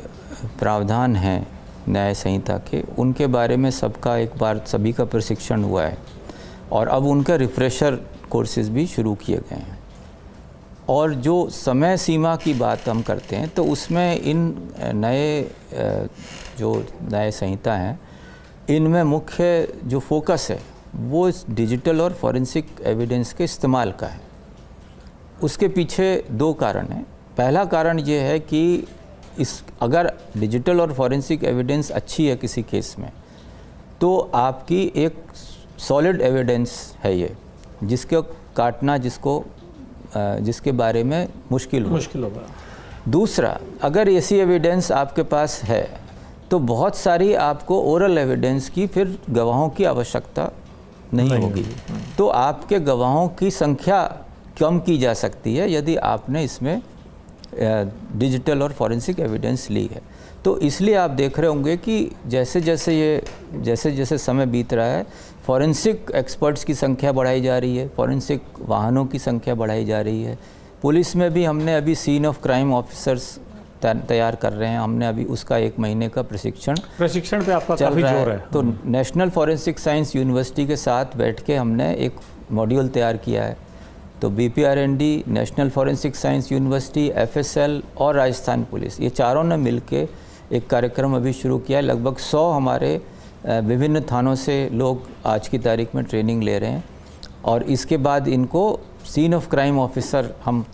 B: प्रावधान हैं न्याय संहिता के, उनके बारे में सबका एक बार सभी का प्रशिक्षण हुआ है और अब उनका रिफ्रेशर कोर्सेज भी शुरू किए गए हैं। और जो समय सीमा की बात हम करते हैं तो उसमें इन नए जो न्याय संहिता हैं, इनमें मुख्य जो फोकस है वो डिजिटल और फॉरेंसिक एविडेंस के इस्तेमाल का है। उसके पीछे 2 कारण हैं। पहला कारण ये है कि अगर डिजिटल और फॉरेंसिक एविडेंस अच्छी है किसी केस में, तो आपकी एक सॉलिड एविडेंस है ये, जिसको काटना जिसके बारे में मुश्किल होगा। दूसरा, अगर ऐसी एविडेंस आपके पास है तो बहुत सारी आपको ओरल एविडेंस की फिर गवाहों की आवश्यकता नहीं होगी। तो आपके गवाहों की संख्या कम की जा सकती है यदि आपने इसमें डिजिटल और फॉरेंसिक एविडेंस ली है। तो इसलिए आप देख रहे होंगे कि जैसे जैसे समय बीत रहा है, फॉरेंसिक एक्सपर्ट्स की संख्या बढ़ाई जा रही है, फॉरेंसिक वाहनों की संख्या बढ़ाई जा रही है। पुलिस में भी हमने अभी सीन ऑफ क्राइम ऑफिसर्स तैयार कर रहे हैं। हमने अभी उसका 1 महीने का प्रशिक्षण
A: पे आपका
B: चल
A: काफ़ी
B: रहा
A: जोर
B: है।
A: है।
B: तो नेशनल फॉरेंसिक साइंस यूनिवर्सिटी के साथ बैठ के हमने एक मॉड्यूल तैयार किया है। तो BPRND, national forensic science university, FSL और राजस्थान पुलिस, ये चारों ने मिलके एक कार्यक्रम अभी शुरू किया है। लगभग 100 हमारे विभिन्न थानों से लोग आज की तारीख में ट्रेनिंग ले रहे हैं और इसके बाद इनको सीन ऑफ क्राइम ऑफिसर, हम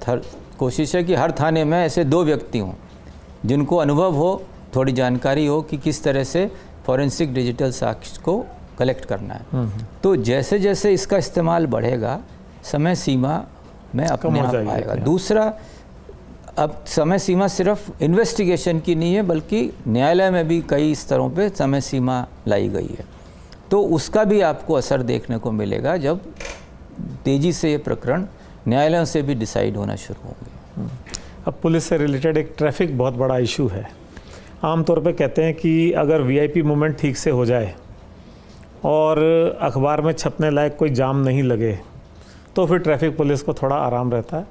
B: कोशिश है कि हर थाने में ऐसे 2 व्यक्ति हों जिनको अनुभव हो, थोड़ी जानकारी हो कि किस तरह से फॉरेंसिक डिजिटल साक्ष्य को कलेक्ट करना है। तो जैसे जैसे इसका इस्तेमाल बढ़ेगा, समय सीमा में अपने आप आएगा। दूसरा, अब समय सीमा सिर्फ इन्वेस्टिगेशन की नहीं है, बल्कि न्यायालय में भी कई स्तरों पे समय सीमा लाई गई है। तो उसका भी आपको असर देखने को मिलेगा जब तेज़ी से ये प्रकरण न्यायालयों से भी डिसाइड होना शुरू होंगे।
A: अब पुलिस से रिलेटेड एक ट्रैफिक बहुत बड़ा इशू है। आमतौर पे कहते हैं कि अगर VIP मूवमेंट ठीक से हो जाए और अखबार में छपने लायक कोई जाम नहीं लगे तो फिर ट्रैफिक पुलिस को थोड़ा आराम रहता है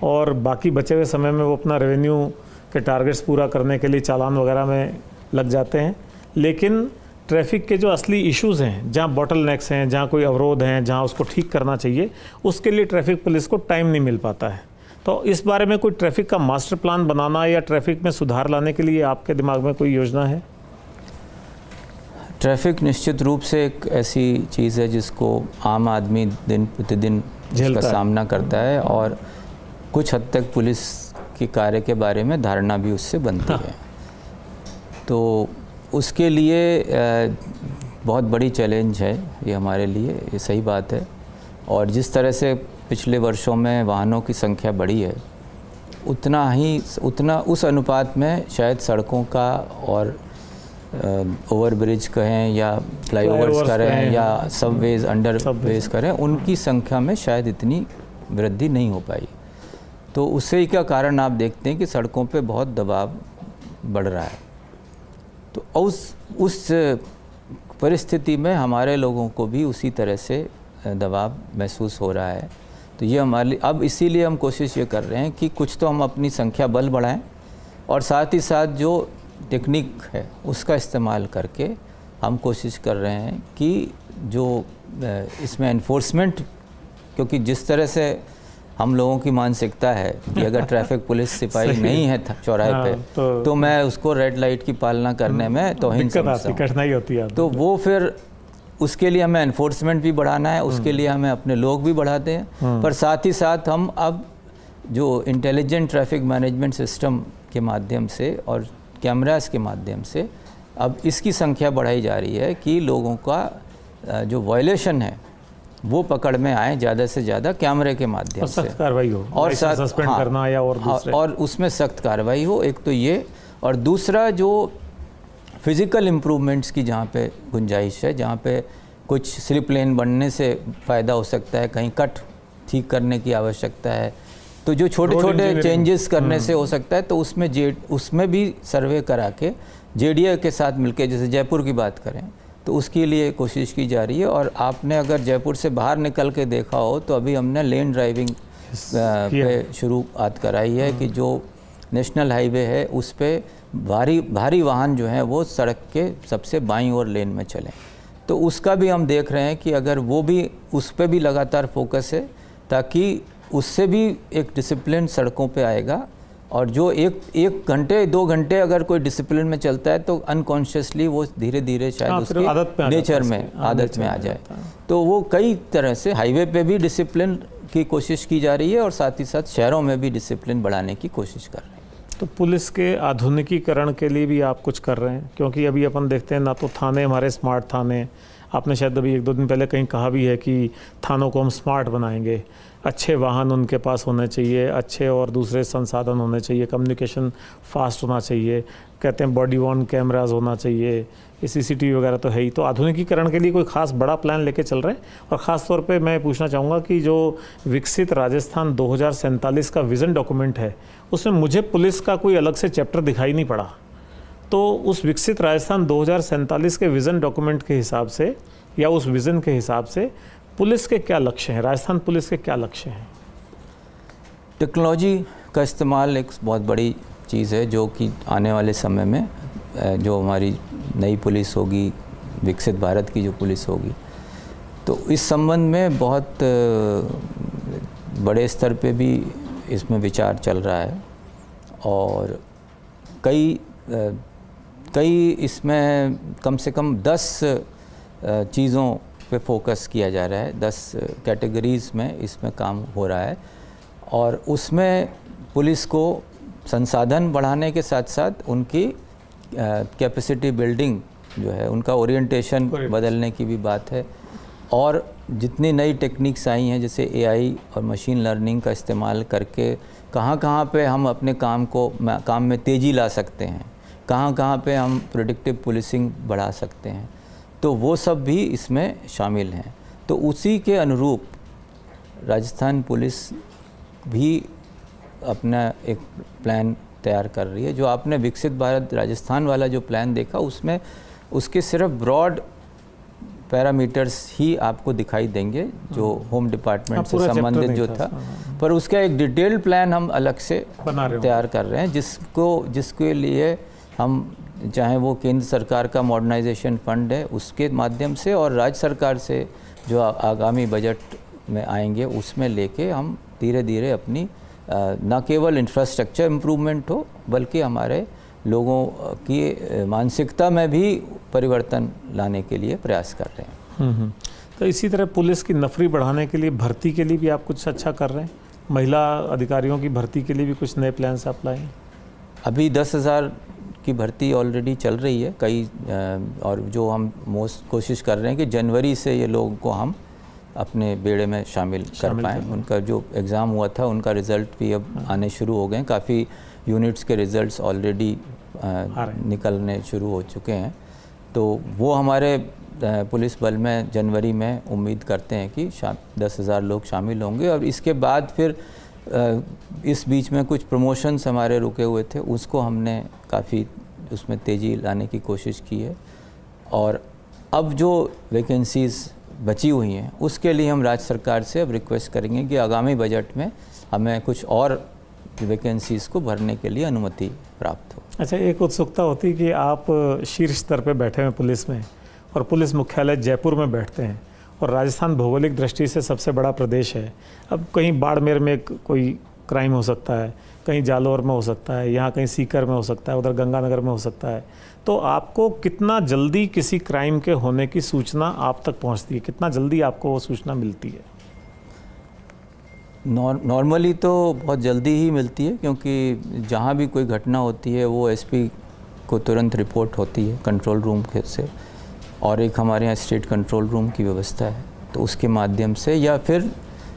A: और बाकी बचे हुए समय में वो अपना रेवेन्यू के टारगेट्स पूरा करने के लिए चालान वगैरह में लग जाते हैं। लेकिन ट्रैफिक के जो असली इश्यूज़ हैं, जहाँ बॉटलनेक्स हैं, जहाँ कोई अवरोध हैं, जहाँ उसको ठीक करना चाहिए, उसके लिए ट्रैफिक पुलिस को टाइम नहीं मिल पाता है। तो इस बारे में कोई ट्रैफिक का मास्टर प्लान बनाना या ट्रैफिक में सुधार लाने के लिए आपके दिमाग में कोई योजना है?
B: ट्रैफिक निश्चित रूप से एक ऐसी चीज़ है जिसको आम आदमी दिन प्रतिदिन उसका सामना करता है और कुछ हद तक पुलिस के कार्य के बारे में धारणा भी उससे बनती है। तो उसके लिए बहुत बड़ी चैलेंज है ये हमारे लिए, ये सही बात है। और जिस तरह से पिछले वर्षों में वाहनों की संख्या बढ़ी है, उतना उस अनुपात में शायद सड़कों का और ओवरब्रिज कहें या फ्लाईओवर्स करें या सबवेज, अंडरवेज करें, उनकी संख्या में शायद इतनी वृद्धि नहीं हो पाई। तो उससे ही क्या कारण आप देखते हैं कि सड़कों पे बहुत दबाव बढ़ रहा है। तो उस परिस्थिति में हमारे लोगों को भी उसी तरह से दबाव महसूस हो रहा है। तो ये हमारे, अब इसीलिए हम कोशिश ये कर रहे हैं कि कुछ तो हम अपनी संख्या बल बढ़ाएं और साथ ही साथ जो टेक्निक है उसका इस्तेमाल करके हम कोशिश कर रहे हैं कि जो इसमें एनफोर्समेंट, क्योंकि जिस तरह से हम लोगों की मानसिकता है कि अगर ट्रैफिक पुलिस सिपाही नहीं है चौराहे पे तो मैं उसको रेड लाइट की पालना करने में तौहीन समझता हूं,
A: कठिनाई होती है।
B: तो वो फिर उसके लिए हमें एनफोर्समेंट भी बढ़ाना है, उसके लिए हमें अपने लोग भी बढ़ाते हैं, पर साथ ही साथ हम अब जो इंटेलिजेंट ट्रैफिक मैनेजमेंट सिस्टम के माध्यम से और कैमरास के माध्यम से अब इसकी संख्या बढ़ाई जा रही है कि लोगों का जो वायलेशन है वो पकड़ में आए ज़्यादा से ज़्यादा कैमरे के माध्यम से,
A: सख्त कार्रवाई हो
B: और साथ
A: सस्पेंड करना या और दूसरे,
B: और उसमें सख्त कार्रवाई हो। एक तो ये, और दूसरा जो फिज़िकल इम्प्रूवमेंट्स की जहाँ पे गुंजाइश है, जहाँ पे कुछ स्लिप लेन बनने से फ़ायदा हो सकता है, कहीं कट ठीक करने की आवश्यकता है, तो जो छोटे छोटे चेंजेस करने से हो सकता है, तो उसमें भी सर्वे करा के JDA के साथ मिलके, जैसे जयपुर की बात करें तो उसके लिए कोशिश की जा रही है। और आपने अगर जयपुर से बाहर निकल के देखा हो तो अभी हमने लेन ड्राइविंग पे शुरुआत कराई है कि जो नेशनल हाईवे है उस पे भारी वाहन जो हैं वो सड़क के सबसे बाईं ओर लेन में चलें। तो उसका भी हम देख रहे हैं कि अगर वो भी, उस पे भी लगातार फोकस है, ताकि उससे भी एक डिसिप्लिन सड़कों पे आएगा। और जो एक घंटे 2 घंटे अगर कोई डिसिप्लिन में चलता है तो अनकॉन्शियसली वो धीरे धीरे शायद उसके नेचर में आदत में आ जाए। तो वो कई तरह से हाईवे पे भी डिसिप्लिन की कोशिश की जा रही है और साथ ही साथ शहरों में भी डिसिप्लिन बढ़ाने की कोशिश कर रहे हैं।
A: तो पुलिस के आधुनिकीकरण के लिए भी आप कुछ कर रहे हैं? क्योंकि अभी अपन देखते हैं ना तो थाने हमारे स्मार्ट थाने, आपने शायद अभी 1-2 दिन पहले कहीं कहा भी है कि थानों को हम स्मार्ट बनाएंगे, अच्छे वाहन उनके पास होने चाहिए, अच्छे और दूसरे संसाधन होने चाहिए, कम्युनिकेशन फास्ट होना चाहिए, कहते हैं बॉडी वॉर्न कैमराज होना चाहिए, ये CCTV वगैरह तो है ही। तो आधुनिकीकरण के लिए कोई खास बड़ा प्लान लेके चल रहे हैं? और ख़ास तौर पे मैं पूछना चाहूँगा कि जो विकसित राजस्थान 2047 का विज़न डॉक्यूमेंट है, उसमें मुझे पुलिस का कोई अलग से चैप्टर दिखाई नहीं पड़ा। तो उस विकसित राजस्थान 2047 के विज़न डॉक्यूमेंट के हिसाब से या उस विज़न के हिसाब से पुलिस के क्या लक्ष्य हैं, राजस्थान पुलिस के क्या लक्ष्य हैं?
B: टेक्नोलॉजी का इस्तेमाल एक बहुत बड़ी चीज़ है जो कि आने वाले समय में जो हमारी नई पुलिस होगी, विकसित भारत की जो पुलिस होगी, तो इस संबंध में बहुत बड़े स्तर पे भी इसमें विचार चल रहा है और कई इसमें कम से कम 10 चीज़ों पे फोकस किया जा रहा है, 10 कैटेगरीज़ में इसमें काम हो रहा है और उसमें पुलिस को संसाधन बढ़ाने के साथ साथ उनकी कैपेसिटी बिल्डिंग जो है, उनका ओरिएंटेशन बदलने की भी बात है और जितनी नई टेक्निक्स आई हैं जैसे एआई और मशीन लर्निंग का इस्तेमाल करके कहाँ पे हम अपने काम में तेज़ी ला सकते हैं, कहाँ पे हम प्रेडिक्टिव पुलिसिंग बढ़ा सकते हैं, तो वो सब भी इसमें शामिल हैं। तो उसी के अनुरूप राजस्थान पुलिस भी अपना एक प्लान तैयार कर रही है। जो आपने विकसित भारत राजस्थान वाला जो प्लान देखा, उसमें उसके सिर्फ ब्रॉड पैरामीटर्स ही आपको दिखाई देंगे जो होम डिपार्टमेंट से संबंधित जो था, पर उसका एक डिटेल्ड प्लान हम अलग से तैयार कर रहे हैं जिसके लिए हम चाहे वो केंद्र सरकार का मॉडर्नाइजेशन फंड है उसके माध्यम से और राज्य सरकार से जो आगामी बजट में आएंगे उसमें लेके हम धीरे धीरे अपनी न केवल इंफ्रास्ट्रक्चर इम्प्रूवमेंट हो बल्कि हमारे लोगों की मानसिकता में भी परिवर्तन लाने के लिए प्रयास कर रहे हैं।
A: तो इसी तरह पुलिस की नफरी बढ़ाने के लिए भर्ती के लिए भी आप कुछ अच्छा कर रहे हैं? महिला अधिकारियों की भर्ती के लिए भी कुछ नए प्लान्स आप लाए हैं?
B: अभी 10,000 की भर्ती ऑलरेडी चल रही है कई और जो हम कोशिश कर रहे हैं कि जनवरी से ये लोगों को हम अपने बेड़े में शामिल कर पाएँ। उनका जो एग्ज़ाम हुआ था उनका रिज़ल्ट भी अब आने शुरू हो गए हैं, काफ़ी यूनिट्स के रिज़ल्ट्स ऑलरेडी निकलने शुरू हो चुके हैं। तो वो हमारे पुलिस बल में जनवरी में उम्मीद करते हैं कि 10,000 लोग शामिल होंगे और इसके बाद फिर इस बीच में कुछ प्रमोशंस हमारे रुके हुए थे, उसको हमने काफ़ी उसमें तेज़ी लाने की कोशिश की है और अब जो वैकेंसीज़ बची हुई हैं उसके लिए हम राज्य सरकार से अब रिक्वेस्ट करेंगे कि आगामी बजट में हमें कुछ और वैकेंसीज़ को भरने के लिए अनुमति प्राप्त हो।
A: अच्छा, एक उत्सुकता होती है कि आप शीर्ष स्तर पे बैठे हैं पुलिस में और पुलिस मुख्यालय जयपुर में बैठते हैं और राजस्थान भौगोलिक दृष्टि से सबसे बड़ा प्रदेश है। अब कहीं बाड़मेर में कोई क्राइम हो सकता है, कहीं जालौर में हो सकता है, यहाँ कहीं सीकर में हो सकता है, उधर गंगानगर में हो सकता है, तो आपको कितना जल्दी किसी क्राइम के होने की सूचना आप तक पहुँचती है? कितना जल्दी आपको वो सूचना मिलती है?
B: नॉर्मली तो बहुत जल्दी ही मिलती है क्योंकि जहाँ भी कोई घटना होती है वो एसपी को तुरंत रिपोर्ट होती है कंट्रोल रूम से और एक हमारे यहाँ स्टेट कंट्रोल रूम की व्यवस्था है, तो उसके माध्यम से या फिर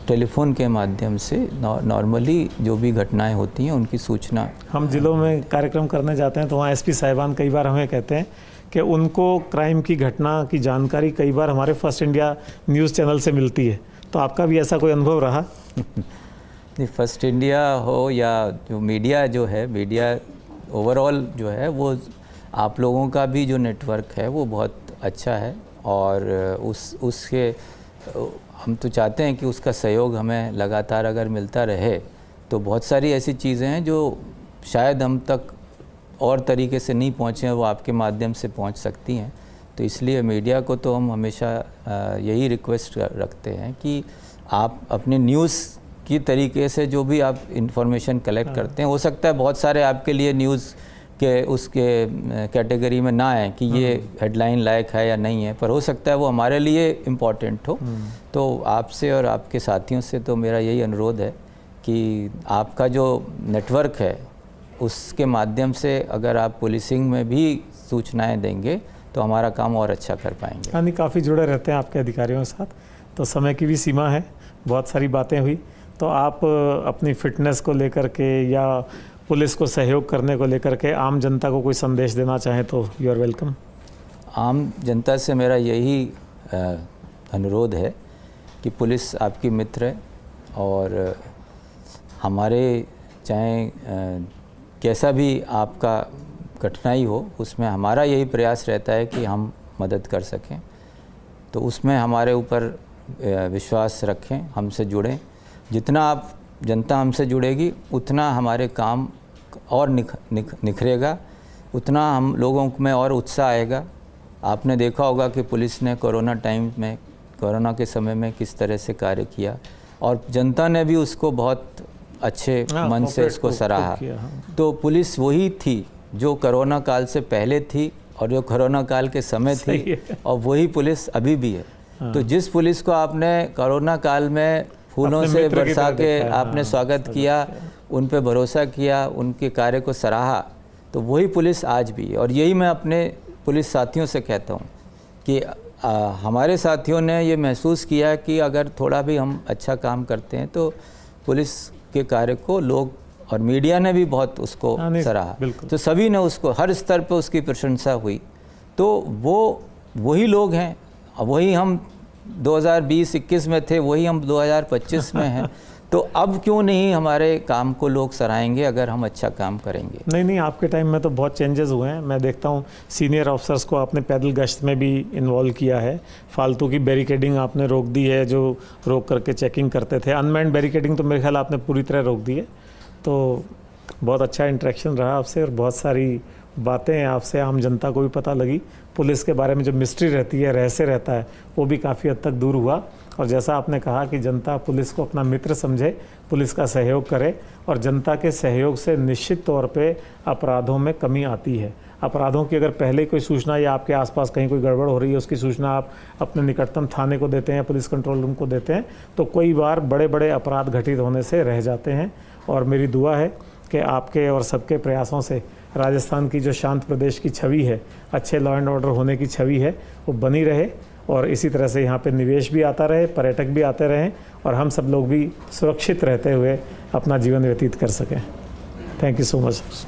B: टेलीफोन के माध्यम से नॉर्मली जो भी घटनाएं होती हैं उनकी सूचना।
A: हम जिलों में कार्यक्रम करने जाते हैं तो वहाँ एसपी साहिबान कई बार हमें कहते हैं कि उनको क्राइम की घटना की जानकारी कई बार हमारे फर्स्ट इंडिया न्यूज़ चैनल से मिलती है, तो आपका भी ऐसा कोई अनुभव रहा?
B: फर्स्ट इंडिया हो या जो मीडिया जो है, मीडिया ओवरऑल जो है वो आप लोगों का भी जो नेटवर्क है वो बहुत अच्छा है और उसके हम तो चाहते हैं कि उसका सहयोग हमें लगातार अगर मिलता रहे तो बहुत सारी ऐसी चीज़ें हैं जो शायद हम तक और तरीके से नहीं पहुँचे हैं वो आपके माध्यम से पहुँच सकती हैं। तो इसलिए मीडिया को तो हम हमेशा यही रिक्वेस्ट रखते हैं कि आप अपने न्यूज़ की तरीके से जो भी आप इंफॉर्मेशन कलेक्ट करते हैं, हो सकता है बहुत सारे आपके लिए न्यूज़ के उसके कैटेगरी में ना आए कि ये हेडलाइन लायक है या नहीं है, पर हो सकता है वो हमारे लिए इम्पॉर्टेंट हो। तो आपसे और आपके साथियों से तो मेरा यही अनुरोध है कि आपका जो नेटवर्क है उसके माध्यम से अगर आप पुलिसिंग में भी सूचनाएं देंगे तो हमारा काम और अच्छा कर पाएंगे।
A: यानी काफ़ी जुड़े रहते हैं आपके अधिकारियों के साथ, तो समय की भी सीमा है, बहुत सारी बातें हुई, तो आप अपनी फिटनेस को लेकर के या पुलिस को सहयोग करने को लेकर के आम जनता को कोई संदेश देना चाहें तो यू आर वेलकम।
B: आम जनता से मेरा यही अनुरोध है कि पुलिस आपकी मित्र है और हमारे चाहे कैसा भी आपका कठिनाई हो उसमें हमारा यही प्रयास रहता है कि हम मदद कर सकें, तो उसमें हमारे ऊपर विश्वास रखें, हमसे जुड़ें। जितना आप जनता हमसे जुड़ेगी उतना हमारे काम और निखरेगा, उतना हम लोगों में और उत्साह आएगा। आपने देखा होगा कि पुलिस ने कोरोना टाइम में, कोरोना के समय में किस तरह से कार्य किया और जनता ने भी उसको बहुत अच्छे मन से उसको सराहा। तो पुलिस वही थी जो कोरोना काल से पहले थी और जो कोरोना काल के समय थी, और वही पुलिस अभी भी है। तो जिस पुलिस को आपने कोरोना काल में फूलों से बरसा के आपने स्वागत किया, उन पे भरोसा किया, उनके कार्य को सराहा, तो वही पुलिस आज भी है। और यही मैं अपने पुलिस साथियों से कहता हूँ कि हमारे साथियों ने ये महसूस किया कि अगर थोड़ा भी हम अच्छा काम करते हैं तो पुलिस के कार्य को लोग, और मीडिया ने भी बहुत उसको सराहा, तो सभी ने उसको, हर स्तर पे उसकी प्रशंसा हुई। तो वही लोग हैं, वही हम 2020-21 में थे, वही हम 2025 में हैं। तो अब क्यों नहीं हमारे काम को लोग सराहेंगे अगर हम अच्छा काम करेंगे?
A: नहीं, आपके टाइम में तो बहुत चेंजेस हुए हैं। मैं देखता हूँ सीनियर ऑफिसर्स को आपने पैदल गश्त में भी इन्वॉल्व किया है, फालतू की बैरिकेडिंग आपने रोक दी है, जो रोक करके चेकिंग करते थे। अनमैन्ड बैरिकेडिंग तो मेरे ख्याल आपने पूरी तरह रोक दी है। तो बहुत अच्छा इंटरेक्शन रहा आपसे और बहुत सारी बातें आपसे आम जनता को भी पता लगी। पुलिस के बारे में जो मिस्ट्री रहती है, रहस्य रहता है, वो भी काफ़ी हद तक दूर हुआ। और जैसा आपने कहा कि जनता पुलिस को अपना मित्र समझे, पुलिस का सहयोग करे, और जनता के सहयोग से निश्चित तौर पे अपराधों में कमी आती है। अपराधों की अगर पहले कोई सूचना या आपके आसपास कहीं कोई गड़बड़ हो रही है, उसकी सूचना आप अपने निकटतम थाने को देते हैं, पुलिस कंट्रोल रूम को देते हैं, तो कई बार बड़े बड़े अपराध घटित होने से रह जाते हैं। और मेरी दुआ है कि आपके और सबके प्रयासों से राजस्थान की जो शांत प्रदेश की छवि है, अच्छे लॉ एंड ऑर्डर होने की छवि है, वो बनी रहे, और इसी तरह से यहाँ पे निवेश भी आता रहे, पर्यटक भी आते रहें, और हम सब लोग भी सुरक्षित रहते हुए अपना जीवन व्यतीत कर सकें। Thank you so much.